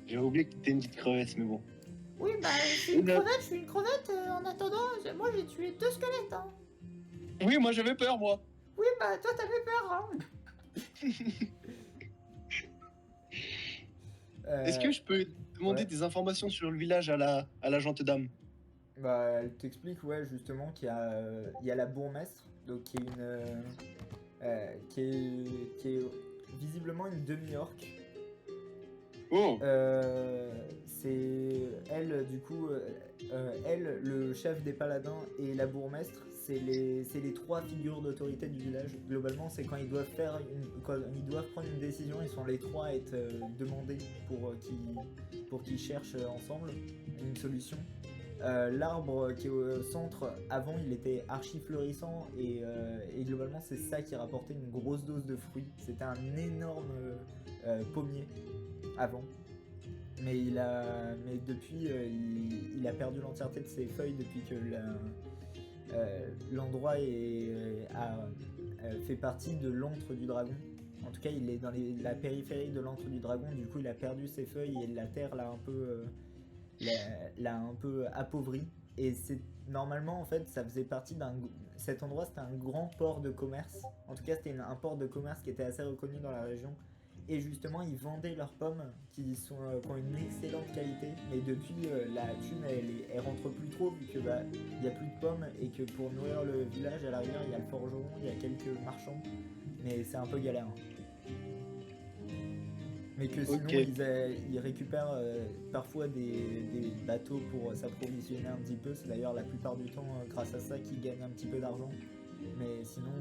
J'avais oublié que t'étais une petite crevette, mais bon. Oui, bah je suis une crevette, en attendant, moi j'ai tué 2 squelettes, hein. Oui, moi j'avais peur, moi. Oui, bah toi t'avais peur, hein. Est-ce que je peux demander ouais. des informations sur le village à la gente dame? Bah, elle t'explique, ouais, justement, il y a la bourgmestre, donc qui est qui est visiblement une demi-orque. Oh, C'est elle, du coup, elle, le chef des paladins et la bourgmestre, c'est les trois figures d'autorité du village. Globalement, c'est quand ils doivent prendre une décision, ils sont les trois à être demandés pour qu'ils cherchent ensemble une solution. L'arbre qui est au centre, avant il était archi florissant et globalement c'est ça qui rapportait une grosse dose de fruits. C'était un énorme pommier avant. Mais depuis il a perdu l'entièreté de ses feuilles depuis que l'endroit fait partie de l'antre du dragon. En tout cas il est dans la périphérie de l'antre du dragon, du coup il a perdu ses feuilles et la terre l'a un peu appauvri. Et c'est normalement en fait ça faisait partie cet endroit, c'était un grand port de commerce. En tout cas c'était un port de commerce qui était assez reconnu dans la région. Et justement ils vendaient leurs pommes qui ont une excellente qualité. Mais depuis la thune elle rentre plus trop vu que il y a plus de pommes et que pour nourrir le village à l'arrière il y a le forgeron, il y a quelques marchands. Mais c'est un peu galère. Mais que sinon Ok. ils récupèrent parfois des bateaux pour s'approvisionner un petit peu. C'est d'ailleurs la plupart du temps grâce à ça qu'ils gagnent un petit peu d'argent. Mais sinon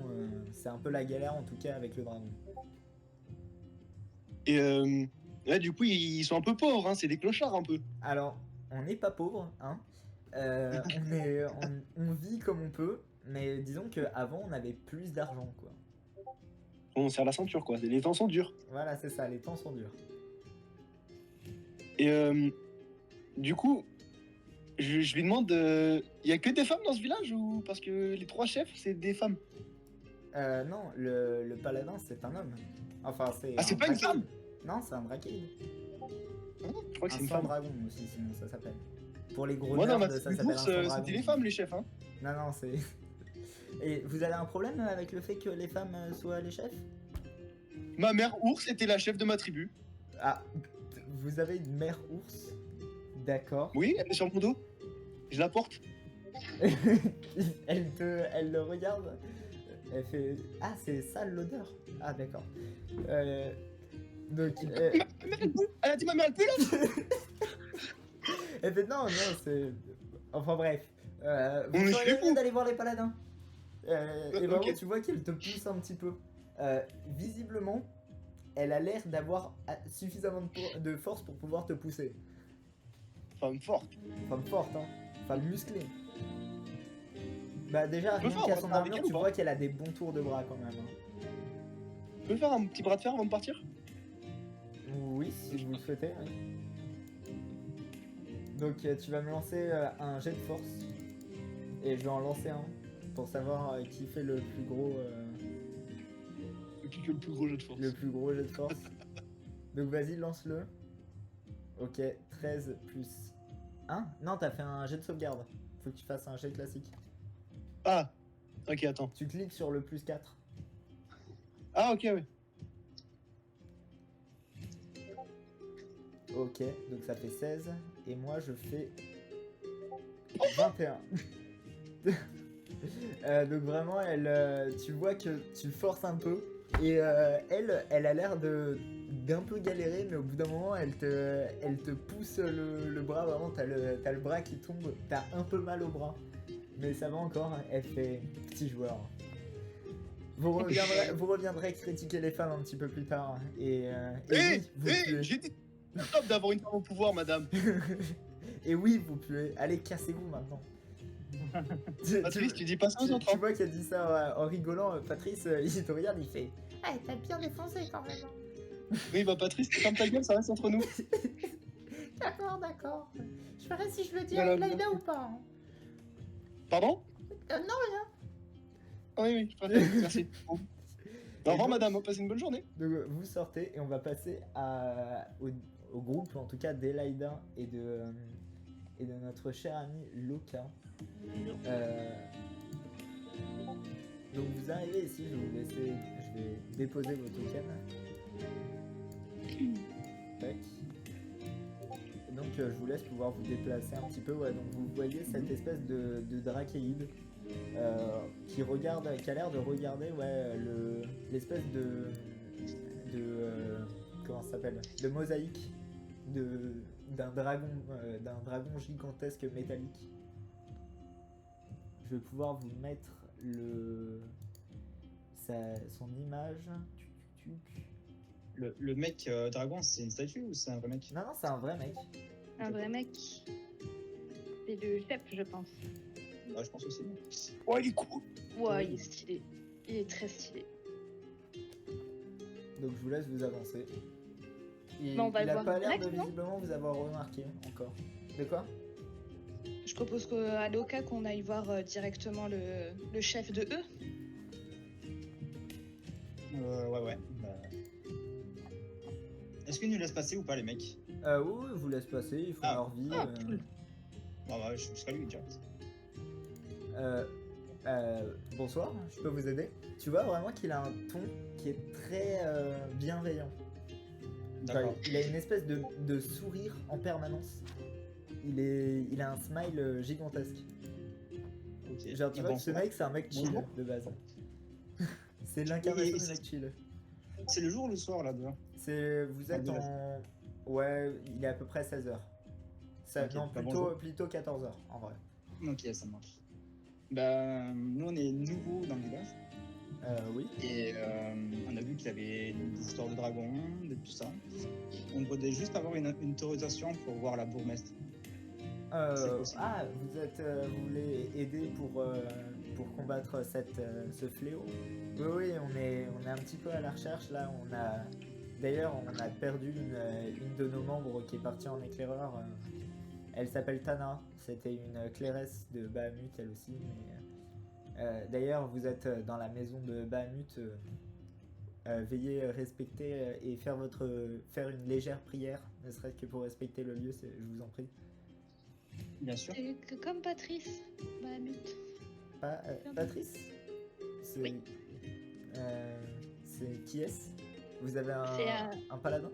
c'est un peu la galère en tout cas avec le dragon. et ouais, du coup, ils sont un peu pauvres, hein, c'est des clochards un peu. Alors on n'est pas pauvre, hein. On vit comme on peut. Mais disons qu'avant on avait plus d'argent quoi. On serre la ceinture, quoi. Les temps sont durs. Voilà c'est ça, les temps sont durs. Et du coup, je lui demande, il y a que des femmes dans ce village ou parce que les trois chefs, c'est des femmes? Non, le paladin c'est un homme. Enfin c'est. Ah, c'est un pas une drakeid. femme? Non, c'est un drakeid. Je crois que Un c'est une sang femme. dragon aussi, sinon ça s'appelle. Pour les gros Moi, dans nerds, ma ça petite s'appelle un bourse, sang dragon. c'était les femmes, les chefs, hein. Non, non, c'est. Et vous avez un problème avec le fait que les femmes soient les chefs? Ma mère ours était la chef de ma tribu. Ah, vous avez une mère ours? D'accord. Oui, elle est sur mon dos. Je la porte. Elle le regarde. Elle fait. Ah, c'est sale l'odeur. Ah, d'accord. Donc. Elle a dit ma mère, elle pue là. Elle fait non, non, c'est. Enfin bref. On Vous est feriez chez mieux vous. d'aller voir les paladins. Et vraiment, Ok. tu vois qu'elle te pousse un petit peu. Visiblement, elle a l'air d'avoir suffisamment de force pour pouvoir te pousser. Femme forte. Femme forte, hein. Femme musclée. Bah déjà, Je peux rien faire, qu'à on son va faire avec armure, elle tu ou pas vois qu'elle a des bons tours de bras quand même. Hein. Tu peux faire un petit bras de fer avant de partir? Oui, si vous le souhaitez. Oui. Donc tu vas me lancer un jet de force. Et je vais en lancer un. Pour savoir qui fait le plus gros... que le plus gros jet de force. Le plus gros jet de force. Donc vas-y, lance-le. Ok, 13 plus 1. Non, t'as fait un jet de sauvegarde. Faut que tu fasses un jet classique. Ah, ok, attends. Tu cliques sur le plus 4. Ah, ok, ouais. Ok, donc ça fait 16. Et moi, je fais 21. Donc vraiment, tu vois que tu forces un peu. Et elle a l'air d'un peu galérer, mais au bout d'un moment, elle te pousse le bras. Vraiment, t'as le bras qui tombe. T'as un peu mal au bras. Mais ça va encore. Elle fait petit joueur. Vous reviendrez critiquer les femmes un petit peu plus tard. Et oui, vous puez. J'ai dit top d'avoir une femme au pouvoir, madame. Et oui, vous puez. Allez, cassez-vous maintenant. Patrice, tu dis pas ça aux autres, Tu hein. vois qu'elle dit ça en rigolant. Patrice, il te regarde, il fait Ah, t'as bien défoncé quand même. Oui, bah Patrice, ferme ta gueule, ça reste entre nous. D'accord, d'accord. Je verrai si je le dis Voilà. à Elaïda ou pas. Hein. Pardon? Non, rien. Ah oui, je préfère, merci. Bon. Au revoir, madame, passez une bonne journée. Donc vous sortez et on va passer au groupe, en tout cas d'Elaïda et de notre cher ami Loka. Donc vous arrivez ici, je vais déposer vos tokens. Tac. Et donc je vous laisse pouvoir vous déplacer un petit peu. Ouais, donc vous voyez cette espèce de drachéide qui a l'air de regarder l'espèce de comment ça s'appelle, de mosaïque d'un dragon gigantesque métallique. Je vais pouvoir vous mettre son image. Le mec dragon, c'est une statue ou c'est un vrai mec? Non, c'est un vrai mec. Un vrai mec. C'est le chef, je pense. Ouais, je pense aussi. Oh, il est cool. Ouais, il est stylé. Il est très stylé. Donc je vous laisse vous avancer. Il on va le a voir pas l'air de direct, non visiblement vous avoir remarqué encore. De quoi? Je propose qu'à Loka qu'on aille voir directement le chef de eux. Ouais. Est-ce qu'ils nous laissent passer ou pas, les mecs? Oui, ils vous laissent passer, ils font Ah. leur vie. Cool. Ouais, je serai lui direct. Bonsoir, je peux vous aider? Tu vois vraiment qu'il a un ton qui est très bienveillant. D'accord. Enfin, il a une espèce de sourire en permanence. Il a un smile gigantesque. Ok. Genre tu Et vois bon, que ce mec c'est un mec chill Bonjour. de base. C'est l'incarnation Et du mec chill. c'est le jour ou le soir, là, déjà? Vous êtes Ah, en... Ouais, il est à peu près 16h. Ok, Non, bah, bonjour. plutôt 14h en vrai. Ok, ça marche. Bah, nous, on est nouveaux dans le village. Oui. Et on a vu qu'il y avait des histoires de dragons, de tout ça. On voudrait juste avoir une autorisation pour voir la bourgmestre. C'est possible. Vous voulez aider pour combattre ce fléau? Oui, on est un petit peu à la recherche là. D'ailleurs, on a perdu une de nos membres qui est partie en éclaireur. Elle s'appelle Tana. C'était une clairesse de Bahamut elle aussi. Mais d'ailleurs, vous êtes dans la maison de Bahamut. Veuillez respecter et faire une légère prière, ne serait-ce que pour respecter le lieu. Je vous en prie. Bien sûr. C'est comme Patrice. Bahamut. Patrice? C'est... Oui. C'est qui est-ce? Vous avez C'est un paladin?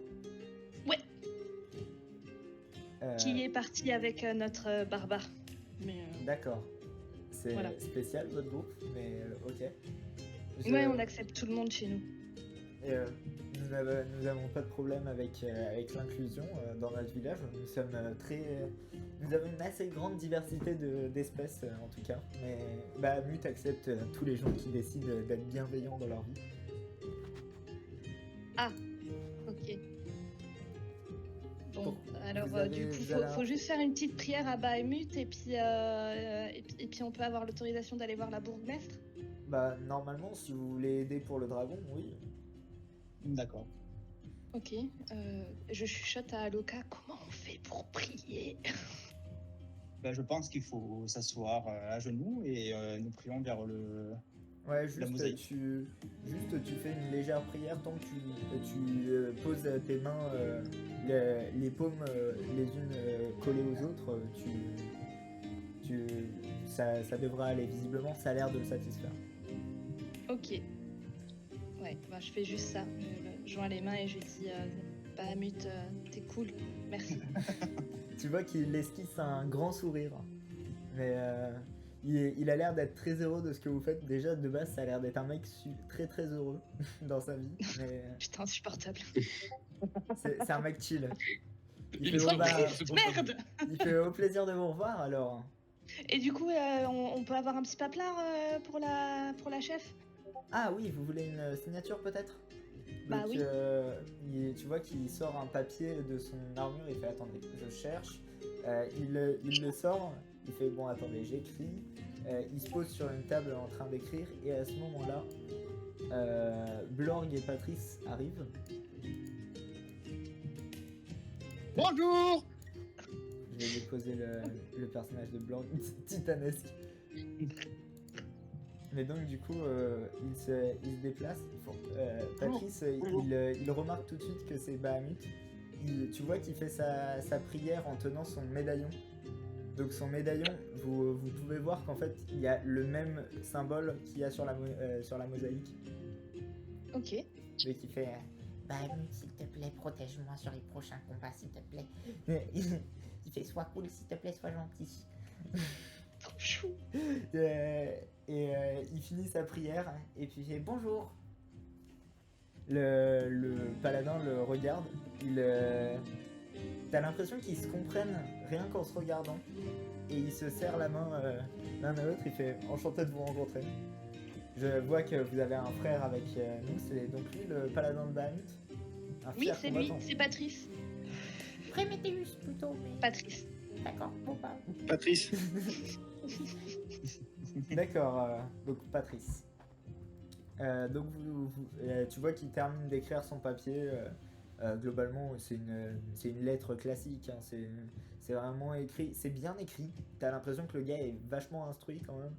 Ouais. Euh, Qui est parti avec notre barbare. Mais D'accord. C'est Voilà. spécial votre groupe, mais ok. ouais, on accepte tout le monde chez nous. Et, nous avons pas de problème avec l'inclusion dans notre village. Nous avons une assez grande diversité d'espèces en tout cas. Mais Bahamut accepte tous les gens qui décident d'être bienveillants dans leur vie. Ok. Bon, Bon, alors vous avez- du coup, vous avez faut juste faire une petite prière à Bahamut et puis on peut avoir l'autorisation d'aller voir la bourgmestre. Bah normalement, si vous voulez aider pour le dragon, oui. D'accord. Ok. Je chuchote à Aloka. Comment on fait pour prier? Bah, je pense qu'il faut s'asseoir à genoux et nous prions vers Ouais, La mosaïque. tu fais une légère prière tant que tu poses tes mains, les paumes les unes collées aux autres, ça devrait aller. Visiblement, ça a l'air de le satisfaire. Ok. Ouais, bah, je fais juste ça. Je joins les mains et je dis Bahamut, t'es cool, merci. Tu vois qu'il esquisse un grand sourire, mais il a l'air d'être très heureux de ce que vous faites. Déjà, de base, ça a l'air d'être un mec très très heureux dans sa vie, mais Putain, insupportable. c'est un mec chill. Il est fait, pas bah, c'est pour Merde. il fait au plaisir de vous revoir alors. Et du coup, on peut avoir un petit paplard pour la chef? Ah oui, vous voulez une signature peut-être? Bah Donc, oui. tu vois qu'il sort un papier de son armure, il fait attendez, je cherche. Il le sort, il fait bon attendez, j'écris. Il se pose sur une table en train d'écrire et à ce moment-là, Blorg et Patrice arrivent. Bonjour. Je vais déposer le personnage de Blorg, titanesque. Mais donc du coup, il se déplace. Patrice, il remarque tout de suite que c'est Bahamut. Tu vois qu'il fait sa prière en tenant son médaillon. Donc son médaillon, vous pouvez voir qu'en fait, il y a le même symbole qu'il y a sur la mosaïque. Ok. Mais qui fait... Bahamut, s'il te plaît, protège-moi sur les prochains combats, s'il te plaît. Il fait sois cool, s'il te plaît, sois gentil. Trop chou. Il finit sa prière et puis il fait bonjour. Le paladin le regarde. T'as l'impression qu'ils se comprennent rien qu'en se regardant. Et il se serre la main l'un à l'autre. Il fait enchanté de vous rencontrer. Je vois que vous avez un frère avec nous. C'est donc lui le paladin de Bahamut. Un Oui, fier c'est lui, combattant. c'est Patrice. Préméthéus plutôt, mais. Patrice. D'accord, bon bah. Patrice. D'accord, donc Patrice. Donc tu vois qu'il termine d'écrire son papier. Globalement, c'est une lettre classique. Hein, c'est vraiment écrit. C'est bien écrit. T'as l'impression que le gars est vachement instruit quand même.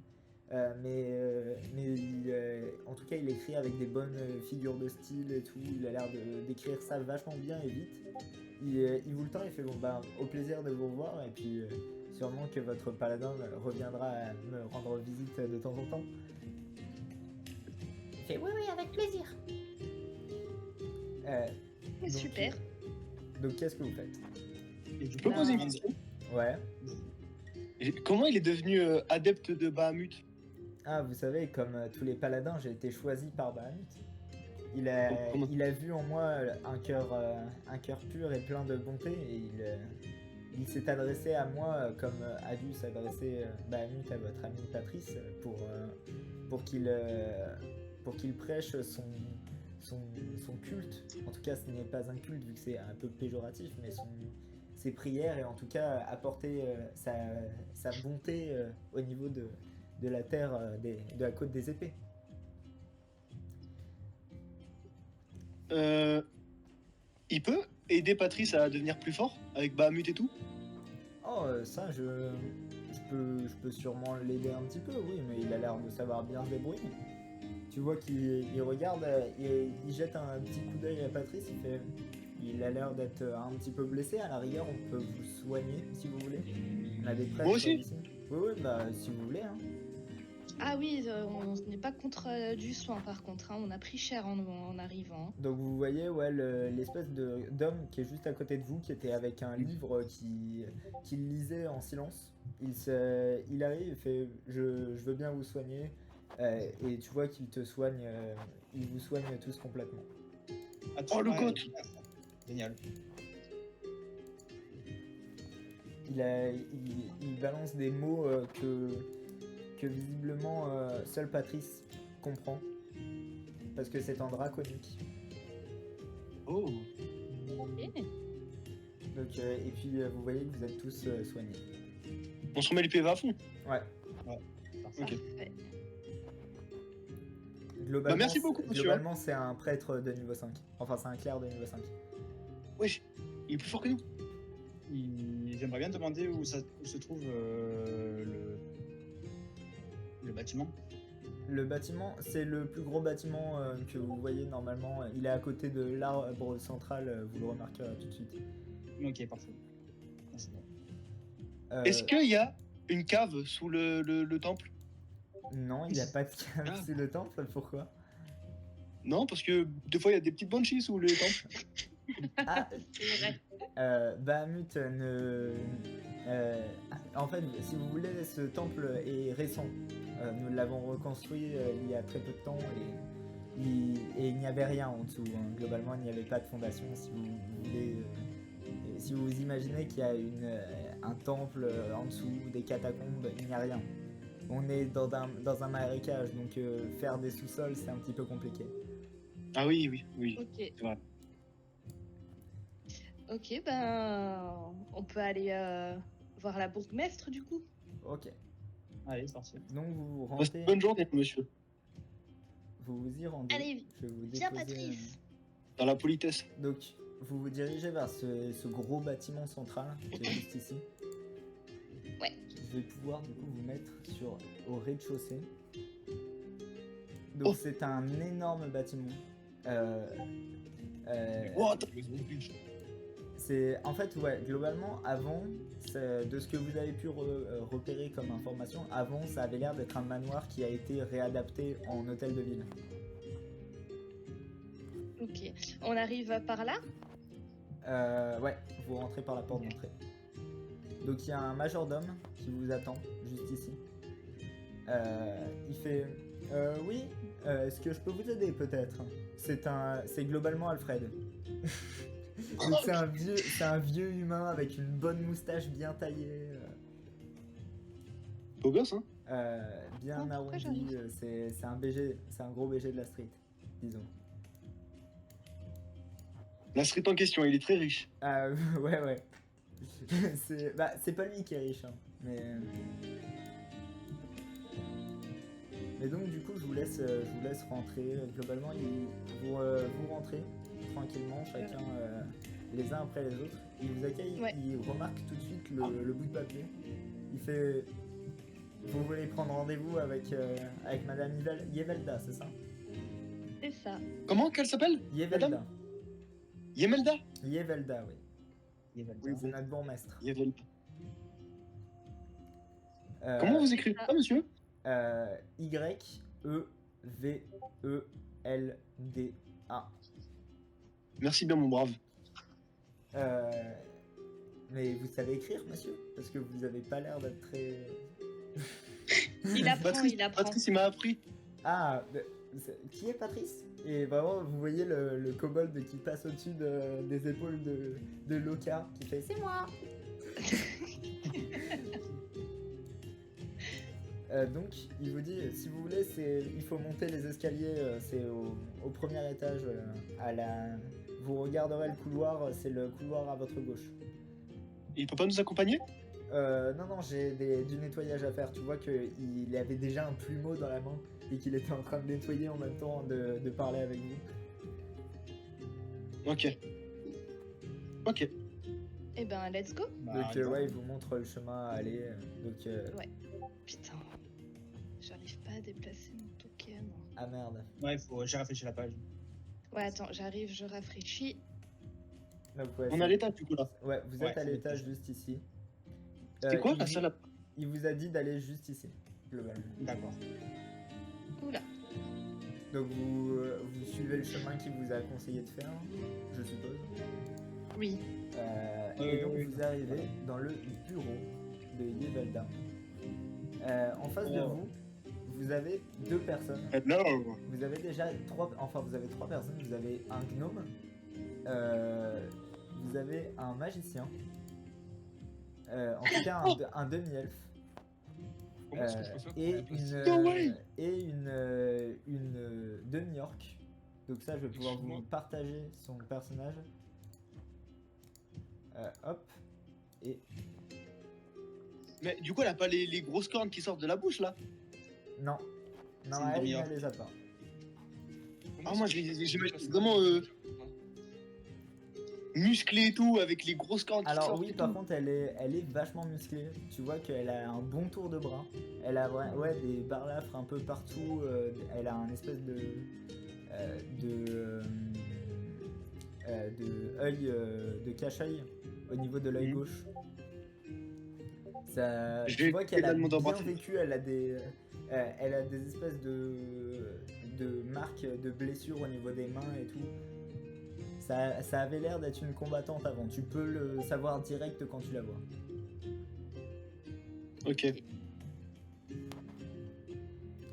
En tout cas, il écrit avec des bonnes figures de style et tout. Il a l'air d'écrire ça vachement bien et vite. Il vous le temps, il fait bon bah au plaisir de vous revoir et puis sûrement que votre paladin reviendra me rendre visite de temps en temps. Il fait oui, avec plaisir. Donc, Super. Donc qu'est-ce que vous faites? Et du Je peux coup, poser une question? Ouais. Comment il est devenu adepte de Bahamut? Ah, vous savez, comme tous les paladins, j'ai été choisi par Bahamut. Il a vu en moi un cœur pur et plein de bonté et il s'est adressé à moi comme a dû s'adresser Bahamut à votre ami Patrice pour qu'il prêche son culte. En tout cas, ce n'est pas un culte vu que c'est un peu péjoratif, mais ses prières et en tout cas apporter sa bonté au niveau de la terre, de la côte des épées. Il peut aider Patrice à devenir plus fort avec Bahamut et tout? Oh, ça, je peux sûrement l'aider un petit peu, oui, mais il a l'air de savoir bien se débrouiller. Tu vois qu'il regarde, il jette un petit coup d'œil à Patrice, il a l'air d'être un petit peu blessé, à la rigueur, on peut vous soigner si vous voulez. On a des prêtres Moi aussi ici. Oui, bah si vous voulez. Hein. Ah oui, on n'est pas contre du soin par contre, hein. On a pris cher en arrivant. Donc vous voyez ouais, l'espèce d'homme qui est juste à côté de vous, qui était avec un livre qu'il lisait en silence. Il arrive et fait je veux bien vous soigner. Et tu vois qu'il te soigne, il vous soigne tous complètement. Oh, le coach. Génial. Il balance des mots que visiblement seul Patrice comprend. Parce que c'est en draconique. Oh. Donc, et puis vous voyez que vous êtes tous soignés. On se remet les PV à fond. Ouais. Ok. Parfait. Globalement, merci beaucoup, monsieur. Globalement, c'est un prêtre de niveau 5. Enfin, c'est un clerc de niveau 5. Wesh, il est plus fort que nous. J'aimerais bien demander où se trouve le bâtiment. Le bâtiment, c'est le plus gros bâtiment que vous voyez normalement. Il est à côté de l'arbre central, vous le remarquerez tout de suite. Ok, parfait. Merci. Est-ce qu'il y a une cave sous le temple? Non, il n'y a pas de cave Ah. sous le temple, pourquoi? Non, parce que des fois il y a des petites banshees sous le temple. Ah, C'est vrai. Bahamut en fait, si vous voulez, ce temple est récent. Nous l'avons reconstruit il y a très peu de temps et il n'y avait rien en dessous. Hein. Globalement, il n'y avait pas de fondation. Si vous voulez, si vous imaginez qu'il y a un temple en dessous, des catacombes, il n'y a rien. On est dans un marécage, donc faire des sous-sols, c'est un petit peu compliqué. Ah oui, oui, oui. Ok. C'est vrai. Ok, ben on peut aller voir la bourgmestre du coup. Ok. Allez, c'est parti. Donc vous Passez rentrez, une bonne journée, monsieur. vous vous y rendez. Allez, Je vais vous viens déposer, Patrice. Dans la politesse. Donc, vous vous dirigez vers ce gros bâtiment central qui est juste ici. Ouais. Je vais pouvoir du coup vous mettre au rez-de-chaussée. Donc Oh. c'est un énorme bâtiment. What? En fait, ouais, globalement, avant, de ce que vous avez pu repérer comme information, avant, ça avait l'air d'être un manoir qui a été réadapté en hôtel de ville. Ok. On arrive par là. Ouais, vous rentrez par la porte d'entrée. Donc il y a un majordome qui vous attend juste ici. Il fait oui, est-ce que je peux vous aider peut-être? C'est globalement Alfred. Donc c'est un vieux humain avec une bonne moustache bien taillée, Beau gosse, hein? bien Oh, pourquoi arrondi. j'arrive C'est un BG, c'est un gros BG de la street, disons. La street en question, il est très riche. Ah ouais. C'est pas lui qui est riche, hein, mais donc du coup je vous laisse rentrer. Globalement vous rentrez tranquillement chacun les uns après les autres. Il vous accueille, Ouais. il remarque tout de suite le bout de papier. Il fait vous voulez prendre rendez-vous avec Madame Yevelda, c'est ça? C'est ça. Comment qu'elle s'appelle? Yevelda. Madame Yemelda? Yevelda, oui. Oui, C'est notre bourgmestre. Yevelda. Euh, Comment vous écrivez ça, monsieur? Yevelda. Merci bien, mon brave. Mais vous savez écrire, monsieur? Parce que vous avez pas l'air d'être très... Il apprend, Patrice, il apprend. Patrice, il m'a appris. Ah, qui est Patrice? Et vraiment, vous voyez le kobold qui passe au-dessus des épaules de Loka, qui fait « C'est moi !» Donc, il vous dit, si vous voulez, il faut monter les escaliers, c'est au premier étage. Vous regarderez le couloir, c'est le couloir à votre gauche. Il peut pas nous accompagner? Non, j'ai du nettoyage à faire. Tu vois qu'il avait déjà un plumeau dans la main et qu'il était en train de nettoyer en même temps de parler avec vous. Ok. Ok. Eh ben, let's go. Donc, ouais, il vous montre le chemin à aller. Donc, Putain. J'arrive pas à déplacer mon token. ah merde. Ouais, j'ai réfléchi la page. Ouais, attends, j'arrive, je rafraîchis. Donc, ouais, On est à l'étage, du coup, là. Ouais, vous Ouais, êtes à c'est l'étage l'étage. juste ici. C'est quoi il la vous- salle à... Il vous a dit d'aller juste ici, globalement. D'accord. Oula. Donc vous suivez le chemin qu'il vous a conseillé de faire, je suppose. Oui. Et donc oui. vous arrivez dans le bureau de Yevelda. En face de Oh. vous avez deux personnes. Non. Vous avez déjà trois personnes. Vous avez un gnome, vous avez un magicien, en tout cas un demi-elfe. Comment est-ce que je peux faire pour Et déplacer No way. une demi-orque. Donc ça, je vais pouvoir vous Excuse-moi. partager son personnage. Hop. Et Mais du coup, elle a pas les grosses cornes qui sortent de la bouche, là? non, non, C'est une elle demi-orque. ne les a pas. Comment Ah, moi, est-ce que j'imagine je peux déplacer vraiment, musclée et tout, avec les grosses cornes qui Alors sortent oui, et par tout. contre, elle est vachement musclée. Tu vois qu'elle a un bon tour de bras. Elle a ouais, des barlafres un peu partout. Elle a un espèce de œil, de cache-œil au niveau de l'œil Mhm. gauche. Ça, Je tu vais vois écouter qu'elle la a demande bien d'embrasser. vécu. Elle a des espèces de marques de blessures au niveau des mains et tout. Ça avait l'air d'être une combattante avant. Tu peux le savoir direct quand tu la vois. Ok.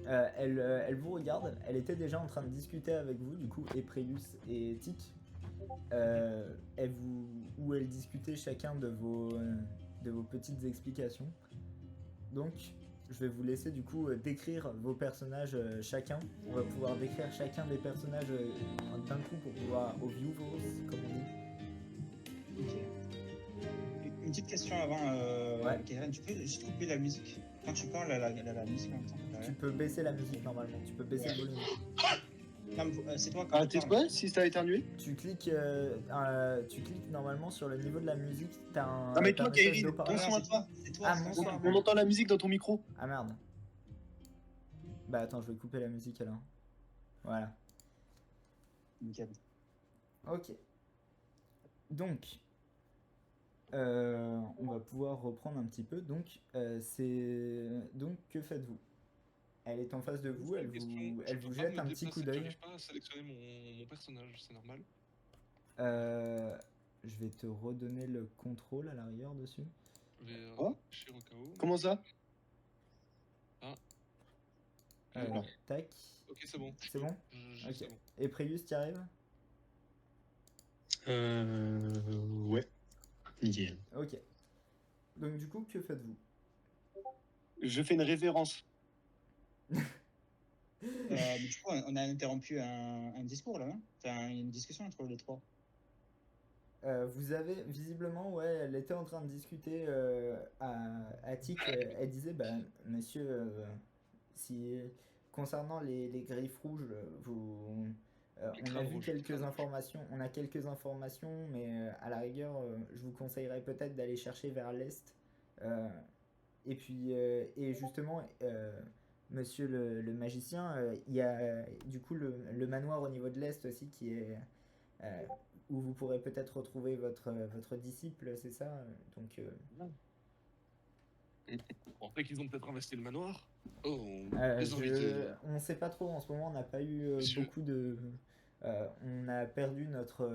Elle vous regarde. Elle était déjà en train de discuter avec vous, du coup, Epreus et Tic. Où elle discutait chacun de vos petites explications. Donc, je vais vous laisser du coup décrire vos personnages chacun. On va pouvoir décrire chacun des personnages d'un coup pour pouvoir aux viewers, comme on dit. Ok. Une petite question avant, Ouais. Karen, tu peux juste couper la musique quand tu parles, la musique en même temps. Tu peux baisser la musique normalement, tu peux baisser le volume. Non, mais, c'est toi quand Ah, tu t'es parles. quoi si t'as éternué? Tu cliques normalement sur le niveau de la musique, t'as un, Ah, mais t'as toi, un espèce Kairi, d'haut-parleur. ton son à c'est toi. toi, c'est toi. Ah, c'est mon toi. son. On entend la musique dans ton micro. Ah merde. Bah attends, je vais couper la musique alors. Voilà. Nickel. Ok. Donc, on va pouvoir reprendre un petit peu. Donc, que faites-vous? Elle est en face de vous, elle vous jette un petit coup d'œil. J'arrive pas à sélectionner mon personnage, c'est normal. Je vais te redonner le contrôle à l'arrière dessus. Je vais Oh. Shirokao. Comment ça? Ah, Tac. ok, c'est bon. C'est bon? Ok. C'est bon. Et Préus, t'y arrives? Ouais. Nickel. Ok. Donc du coup, que faites-vous? Je fais une révérence. Mais du coup, on a interrompu un discours là, hein, enfin une discussion entre les trois. Vous avez visiblement, ouais, elle était en train de discuter à Tic. Elle disait, bah, monsieur, si concernant les griffes rouges, on a vu quelques informations, on a quelques informations, mais à la rigueur, je vous conseillerais peut-être d'aller chercher vers l'est. Et puis, et justement, monsieur le magicien, il y a du coup le manoir au niveau de l'est aussi qui est où vous pourrez peut-être retrouver votre disciple, c'est ça? Donc, En fait, qu'ils ont peut-être investi le manoir. Oh, les invités. on sait pas trop en ce moment, on n'a pas eu Monsieur. beaucoup de. On a perdu notre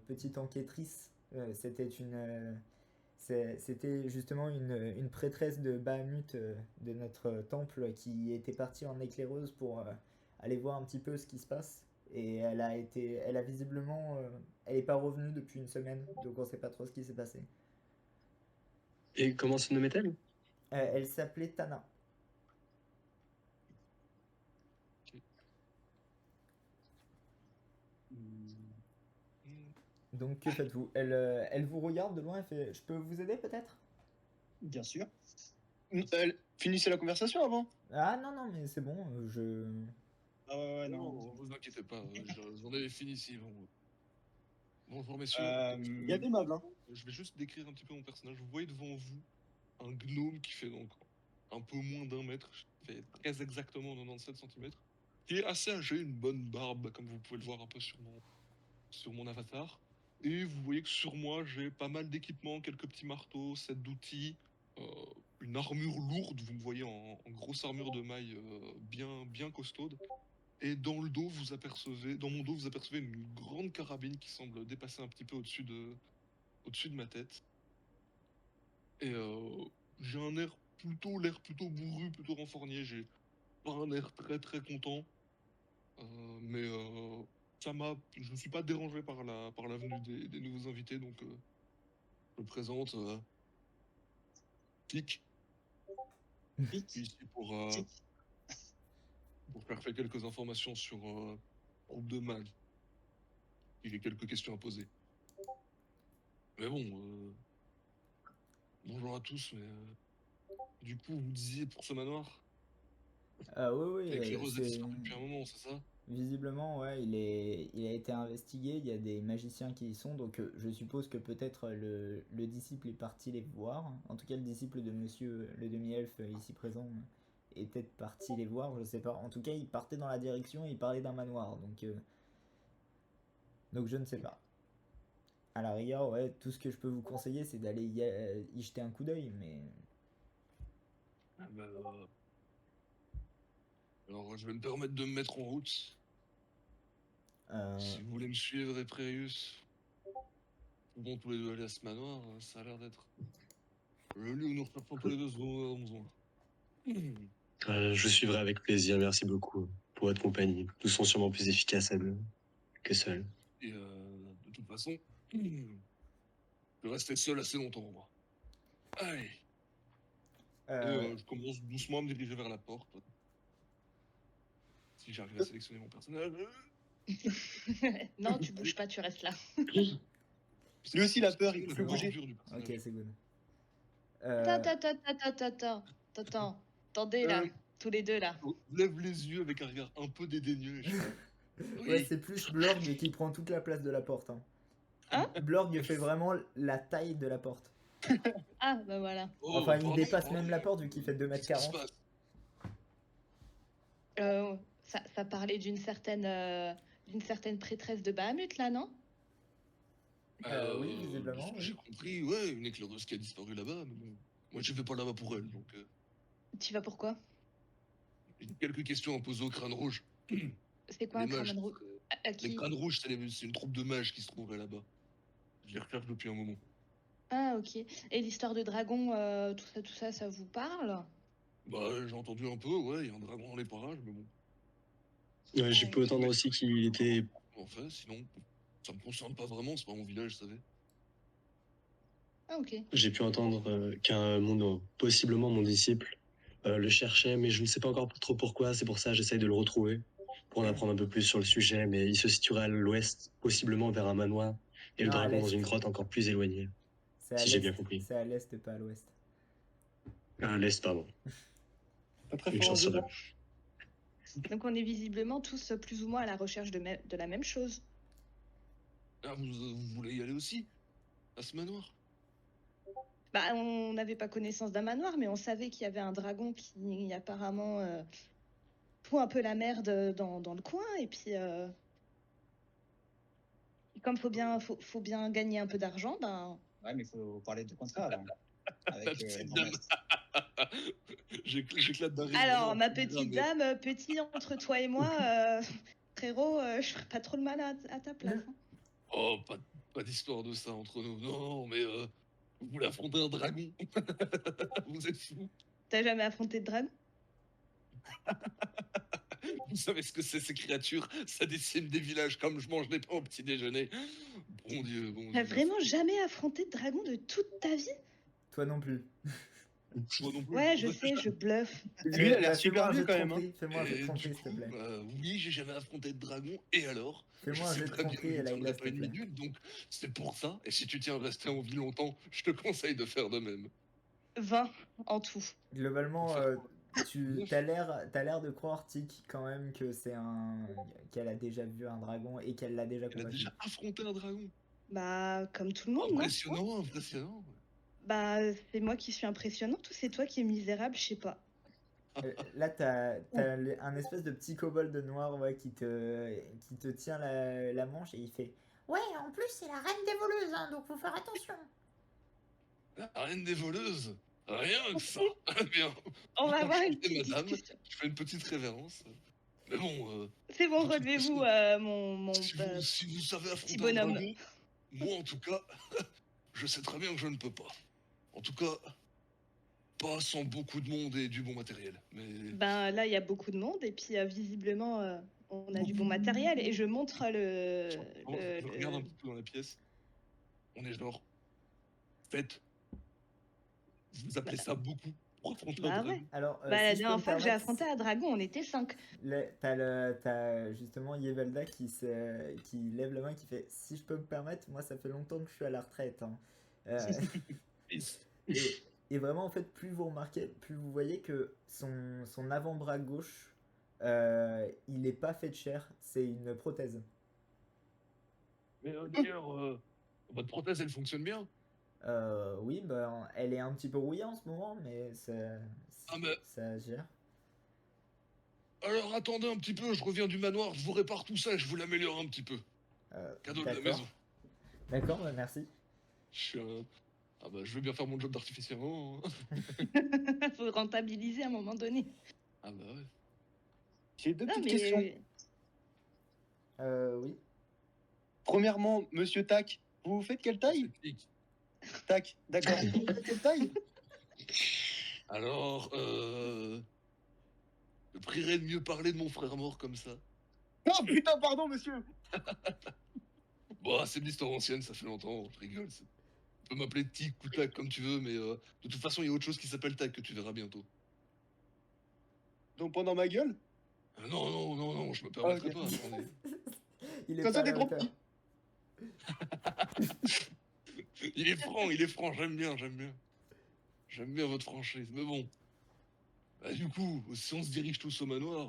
petite enquêtrice. C'était justement une prêtresse de Bahamut de notre temple qui était partie en éclaireuse pour aller voir un petit peu ce qui se passe. Et elle a visiblement, elle est pas revenue depuis une semaine, donc on sait pas trop ce qui s'est passé. Et comment se nommait-elle? Elle s'appelait Tana. Donc que faites-vous? Elle vous regarde de loin, elle fait, je peux vous aider peut-être? Bien sûr. Finissez la conversation avant. Ah non, non, mais c'est bon, Ah ouais, Non, non. vous inquiétez pas, j'en avais fini ici. Bon. Bonjour messieurs. Il y a des meubles, hein. Je vais juste décrire un petit peu mon personnage. Vous voyez devant vous un gnome qui fait donc un peu moins d'1 mètre, qui fait très exactement 97 cm, qui est assez âgé, une bonne barbe, comme vous pouvez le voir un peu sur mon avatar. Et vous voyez que sur moi, j'ai pas mal d'équipements, quelques petits marteaux, set d'outils, une armure lourde, vous me voyez en grosse armure de maille bien costaude. Et dans mon dos, vous apercevez une grande carabine qui semble dépasser un petit peu au-dessus de ma tête. Et j'ai l'air plutôt bourru, plutôt renforgné. J'ai pas un air très très content. Mais je ne suis pas dérangé par la venue des nouveaux invités, donc je me présente. Tic. Je suis ici pour faire quelques informations sur le groupe de mags. Il y a quelques questions à poser. Mais bon, bonjour à tous, mais du coup, vous disiez pour ce manoir? oui, Avec les oui, roses existent depuis un moment, c'est ça? Visiblement, ouais, il a été investigué, il y a des magiciens qui y sont, donc je suppose que peut-être le disciple est parti les voir. En tout cas, le disciple de monsieur le demi-elfe ici présent est peut-être parti les voir, je sais pas. En tout cas, il partait dans la direction et il parlait d'un manoir, donc je ne sais pas. À la rigueur, ouais, tout ce que je peux vous conseiller, c'est d'aller y jeter un coup d'œil, mais... Ah bah, alors, je vais me permettre de me mettre en route. Si vous voulez me suivre, Epréus, bon, tous les deux aller à ce manoir, ça a l'air d'être le lieu où nous recherchons tous les deux ce dont nous avons besoin. Je suivrai avec plaisir, merci beaucoup pour votre compagnie. Nous sommes sûrement plus efficaces à deux que seuls. Et de toute façon, je vais rester seul assez longtemps, moi. Allez. Je commence doucement à me diriger vers la porte. Si j'arrive à sélectionner mon personnage. Non, tu bouges pas, tu restes là. Lui aussi, il a peur, il peut bouger. Ok, c'est good. Attends. Attendez là, tous les deux là. Lève les yeux avec un regard un peu dédaigneux. Ouais, c'est plus Blorg qui prend toute la place de la porte. Hein Blorg fait vraiment la taille de la porte. Ah, bah voilà. Enfin, il dépasse même la porte vu qu'il fait 2m40. Ça parlait d'une certaine prêtresse de Bahamut là, non? Oui, visiblement. J'ai compris, ouais, une éclaireuse qui a disparu là-bas, mais bon, moi je vais pas là-bas pour elle, donc... Tu vas pourquoi? J'ai quelques questions à poser au crâne rouge. C'est quoi un crâne rouge? Les crânes rouges, c'est une troupe de mages qui se trouverait là-bas. Je les recherche depuis un moment. Ah, ok. Et l'histoire de dragon, tout ça, ça vous parle? Bah, j'ai entendu un peu, ouais, il y a un dragon dans les parages, mais bon. Ouais, j'ai pu entendre aussi qu'il était... Enfin, sinon, ça me concerne pas vraiment, c'est pas mon village, vous savez. Ah, ok. J'ai pu entendre possiblement mon disciple le cherchait, mais je ne sais pas encore trop pourquoi. C'est pour ça que j'essaye de le retrouver, pour en apprendre un peu plus sur le sujet. Mais il se situerait à l'ouest, possiblement vers un manoir, et le dragon dans une grotte encore plus éloignée. Si j'ai bien compris. C'est à l'est, pas à l'ouest. À l'est, pardon. Une chance sur deux. Donc on est visiblement tous plus ou moins à la recherche de la même chose. Ah, vous voulez y aller aussi? À ce manoir? Bah, on n'avait pas connaissance d'un manoir, mais on savait qu'il y avait un dragon qui apparemment fout un peu la merde dans le coin. Et puis, comme faut bien gagner un peu d'argent, ben... Ouais, mais il faut parler de contrat avant. Avec J'éclate d'un rire. Alors, ma petite dame, petit entre toi et moi, frérot, je ferai pas trop le mal à ta place. Hein. Oh, pas d'histoire de ça entre nous. Non, mais vous voulez affronter un dragon? Vous êtes fous. T'as jamais affronté de dragon? Vous savez ce que c'est, ces créatures? Ça décime des villages comme je mange des pains au petit déjeuner. Bon Dieu, bon Dieu. T'as vraiment jamais affronté de dragon de toute ta vie? Toi non plus. Moi non plus. Ouais, je sais, je bluffe. Lui, il a l'air super vieux quand même. Fais-moi un jet de tromperie, s'il te plaît. Oui, j'ai jamais affronté de dragon, et alors? Fais-moi un jet de tromperie et la glace, pas une minute, donc c'est pour ça. Et si tu tiens à rester en vie longtemps, je te conseille de faire de même. 20 en tout. Globalement, t'as l'air de croire, Tic, quand même, que qu'elle a déjà vu un dragon et qu'elle l'a déjà combattu. Elle a déjà affronté un dragon. Bah, comme tout le monde, impressionnant, impressionnant. Bah, c'est moi qui suis impressionnante ou c'est toi qui es misérable, je sais pas. Là, t'as un espèce de petit kobold noir qui te tient la manche et il fait « Ouais, en plus, c'est la reine des voleuses, hein, donc faut faire attention !» La reine des voleuses? Rien que ça. Bien. On va avoir une petite madame, discussion. je fais une petite révérence. Mais bon... c'est bon, relevez-vous, mon si vous savez affronter petit bonhomme. Un dragon, moi, en tout cas, je sais très bien que je ne peux pas. En tout cas, pas sans beaucoup de monde et du bon matériel. Mais... Ben là, il y a beaucoup de monde et puis visiblement, on a du bon matériel. Et je montre je regarde un peu dans la pièce. On est genre... Faites. Vous appelez ça beaucoup pour affronter un dragon? Ouais. Alors, la dernière fois que j'ai affronté un dragon, on était 5. T'as justement Yevelda qui lève la main qui fait « Si je peux me permettre, moi ça fait longtemps que je suis à la retraite. Hein. » et vraiment, en fait, plus vous remarquez, plus vous voyez que son avant-bras gauche Il est pas fait de chair, c'est une prothèse. Mais d'ailleurs, votre prothèse, elle fonctionne bien. Oui, bah, elle est un petit peu rouillée en ce moment, mais Ah, mais ça gère. alors attendez un petit peu, je reviens du manoir, je vous répare tout ça et je vous l'améliore un petit peu. Cadeau de la D'accord. maison. D'accord, bah, merci. Je suis un... Ah bah, je veux bien faire mon job d'artificier avant. Hein. Faut rentabiliser à un moment donné. Ah bah ouais. J'ai deux Non, petites questions. mais Oui. Premièrement, monsieur Tac, vous faites quelle taille? C'est clic. Tac, d'accord. Vous faites quelle taille? Alors, je prierais de mieux parler de mon frère mort comme ça. Oh putain, pardon, monsieur. Bon, c'est une histoire ancienne, ça fait longtemps, je rigole. Tu peux m'appeler Tic ou Tac comme tu veux, mais de toute façon, il y a autre chose qui s'appelle Tac que tu verras bientôt. Donc pendant ma gueule? Non, non, non, non, je me Ah, permettrai ok. pas, attendez. Il est Comme pas ça, à des la gros hauteur. petits. Il est franc, j'aime bien, j'aime bien. J'aime bien votre franchise, mais bon. Bah, du coup, si on se dirige tous au manoir,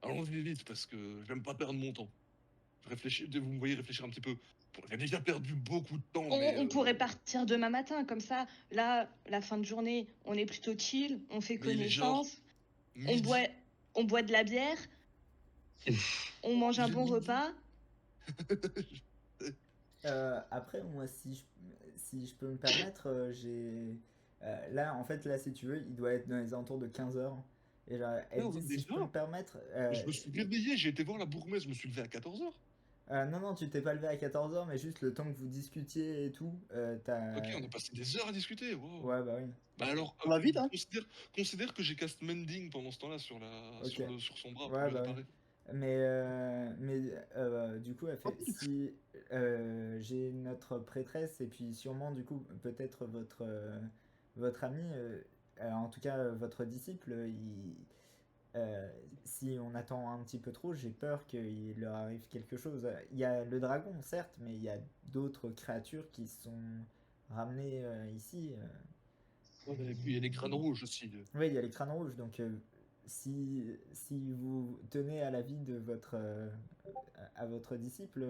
allons-y vite, parce que j'aime pas perdre mon temps. Vous me voyez réfléchir un petit peu. J'ai déjà perdu beaucoup de temps, mais... on pourrait partir demain matin, comme ça. Là, la fin de journée, on est plutôt chill, on fait mais il est genre connaissance, on midi. boit de la bière, on mange un Il est bon midi. repas. Après, moi, si je peux me permettre, là, en fait, là, si tu veux, il doit être dans les alentours de 15h. Et genre, Non, si je déjà. peux me permettre... Je me suis réveillé, j'ai été voir la bourgmestre, je me suis levé à 14h. non, non, tu t'es pas levé à 14h, mais juste le temps que vous discutiez et tout, Ok, on a passé des heures à discuter, wow. Ouais, bah oui. Bah alors, On va vite, hein. considère que j'ai cast Mending pendant ce temps-là sur, Ok. sur son bras Ouais, pour le bah oui. réparer. Du coup, elle fait si j'ai notre prêtresse et puis sûrement du coup peut-être votre ami, en tout cas votre disciple, si on attend un petit peu trop, j'ai peur qu'il leur arrive quelque chose. Il y a le dragon certes, mais il y a d'autres créatures qui sont ramenées ici. Ouais, et puis il y a des crânes rouges aussi. Oui, il y a les crânes rouges, donc si vous tenez à la vie de à votre disciple,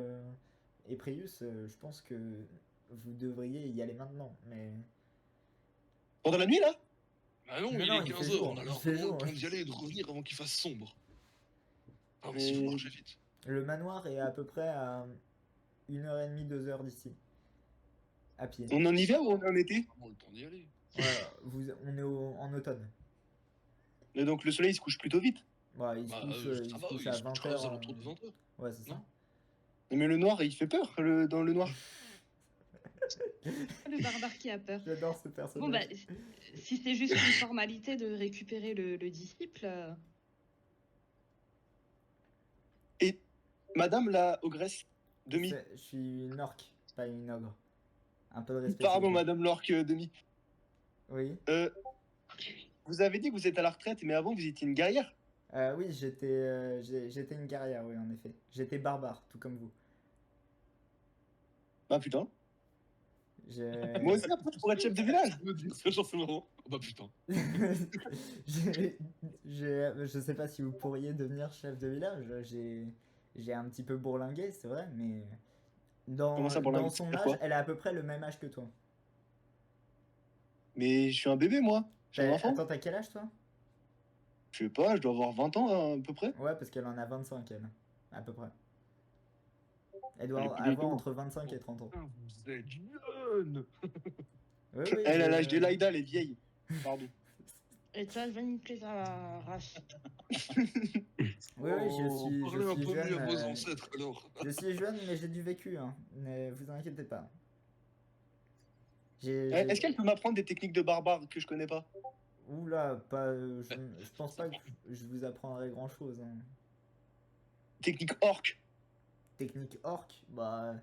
Eprius, je pense que vous devriez y aller maintenant. Mais Pendant la nuit, là? Bah non, Mais il non, est il fait 15h, jour, on a il largement fait le jour. temps d'y aller et de revenir avant qu'il fasse sombre. Ah mais Mais- si vous marchez vite. Le manoir est à peu près à 1h30, 2h d'ici, à pied. On est en hiver ou on est en été? Vraiment le temps d'y aller. Ouais, on est en automne. Et donc le soleil il se couche plutôt vite. Ouais, il se Bah couche, il ça se va, couche il à se couchera 20h. aux alentours de 20h. Ouais, c'est ça. Non. Mais le noir, il fait peur dans le noir. Le barbare qui a peur. J'adore ce Bon, bah, personnage. si c'est juste une formalité de récupérer le disciple, Et madame la ogresse, demi. Je suis une orque, pas une ogre. Un peu de respect. Pardon, s'il vous plaît. madame l'orque demi. Oui. Vous avez dit que vous êtes à la retraite, mais avant vous étiez une guerrière. Oui, j'étais une guerrière, oui, en effet. J'étais barbare, tout comme vous. Bah putain. J'ai- Moi aussi après je pourrais être chef de village. Je me dis, c'est genre c'est marrant. Oh bah putain. Je sais pas si vous pourriez devenir chef de village. J'ai un petit peu bourlingué, c'est vrai, mais Comment ça, dans bourlinguer, son ça veut âge, dire quoi? elle a à peu près le même âge que toi. Mais je suis un bébé moi. Je suis un enfant. Attends, t'as quel âge toi? Je sais pas, je dois avoir 20 ans hein, à peu près. Ouais, parce qu'elle en a 25, elle, à peu près. Elle Elle doit est plus avoir vieille que entre 25 et 30 ans. Putain, vous êtes jeune. Oui, oui, Elle a l'âge de Laïda, elle est vieille. Pardon. et toi, je vais niquer ta race. Oui, oui, je Parlez un suis peu mieux jeune. à vos ancêtres alors. Je suis jeune, mais j'ai du vécu, hein. Ne vous inquiétez pas. Est-ce qu'elle peut m'apprendre des techniques de barbare que je connais pas? Oula, pas, je pense pas que je vous apprendrai grand chose. Hein. Technique orque. Technique orc, bah.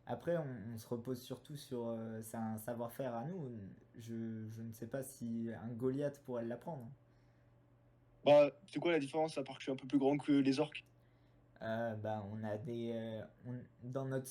Après, on se repose surtout sur. C'est un savoir-faire à nous. Je ne sais pas si un Goliath pourrait l'apprendre. Bah, c'est quoi la différence à part que je suis un peu plus grand que les orques? Bah, on a des. Dans notre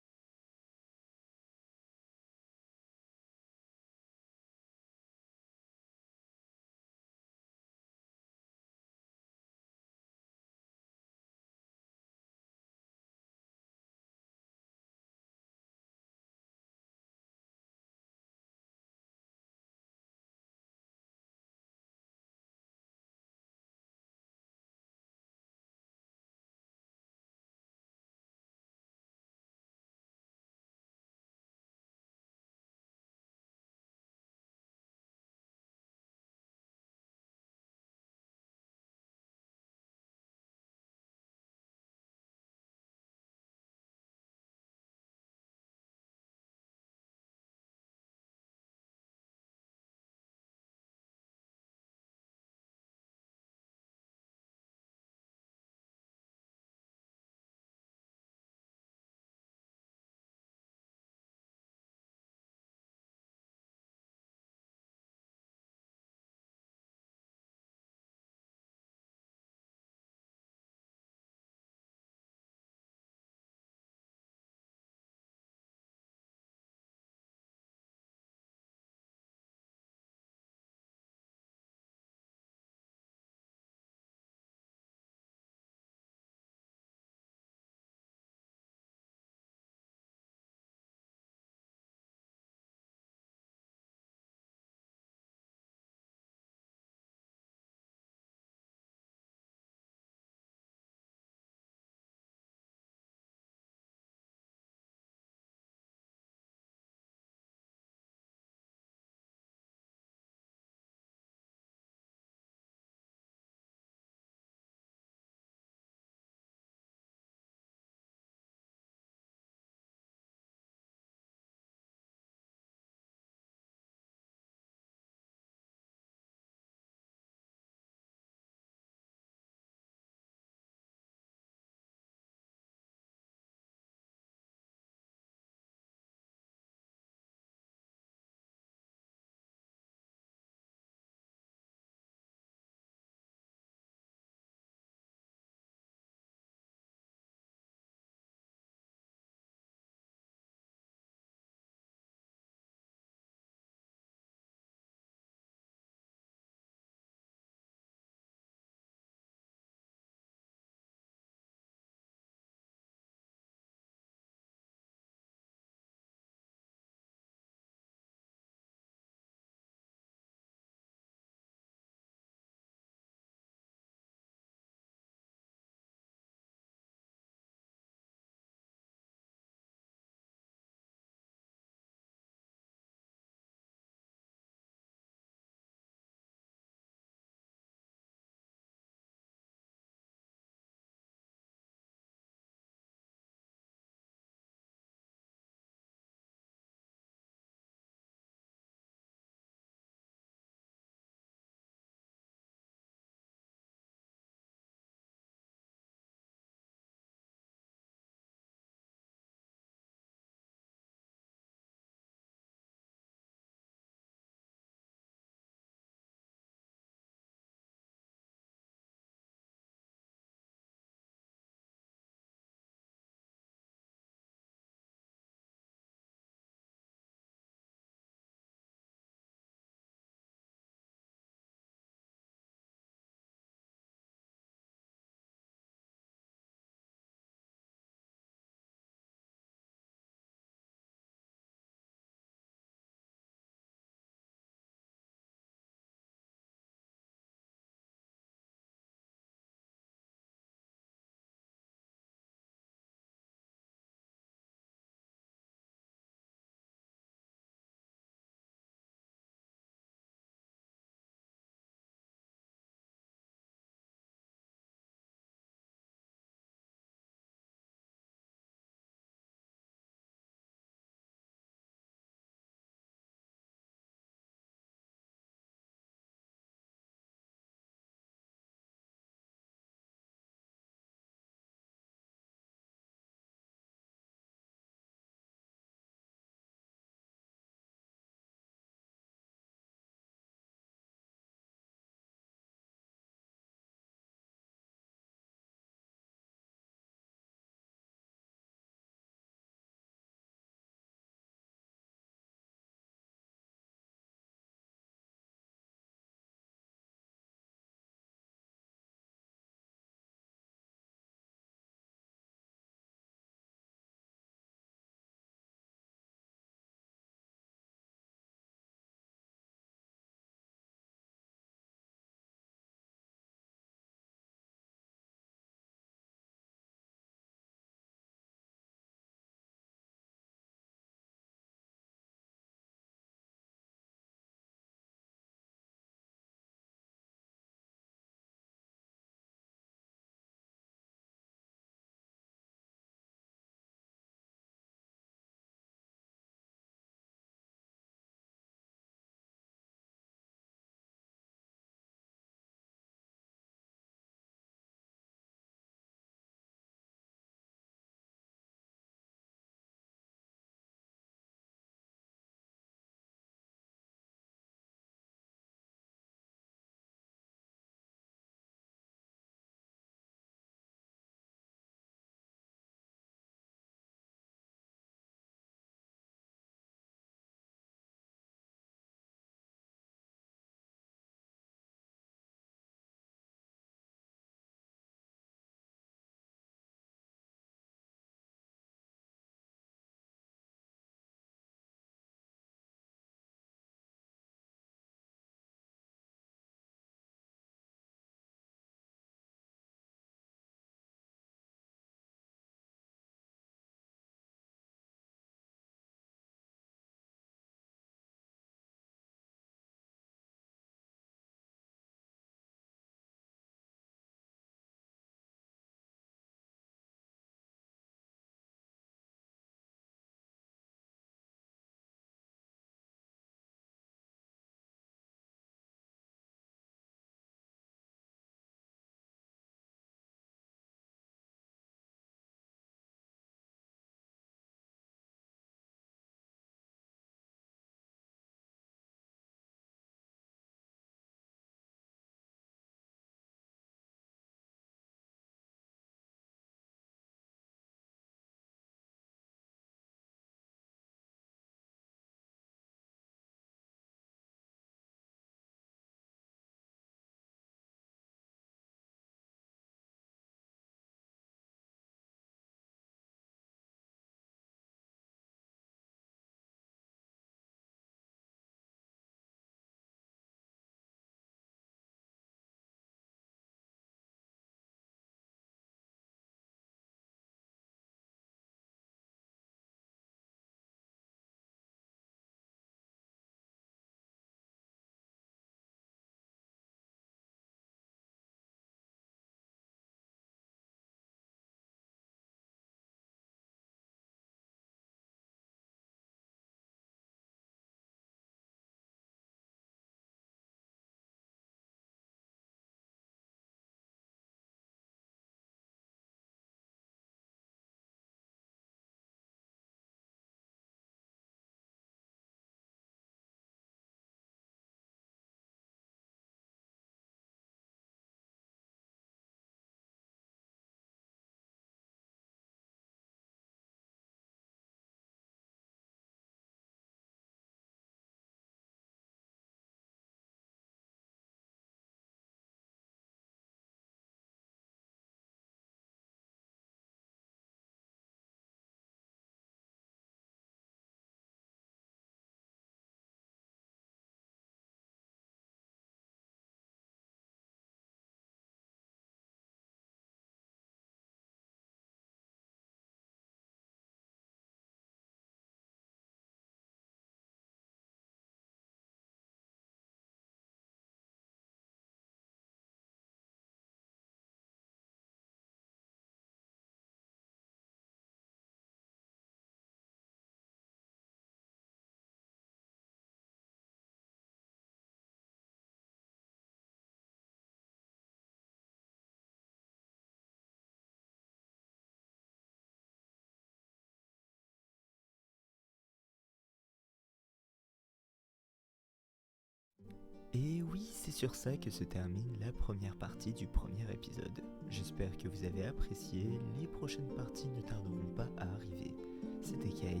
Et oui, c'est sur ça que se termine la première partie du premier épisode. J'espère que vous avez apprécié, les prochaines parties ne tarderont pas à arriver. C'était Kay,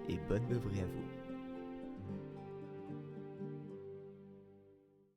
et bonne beuverie à vous.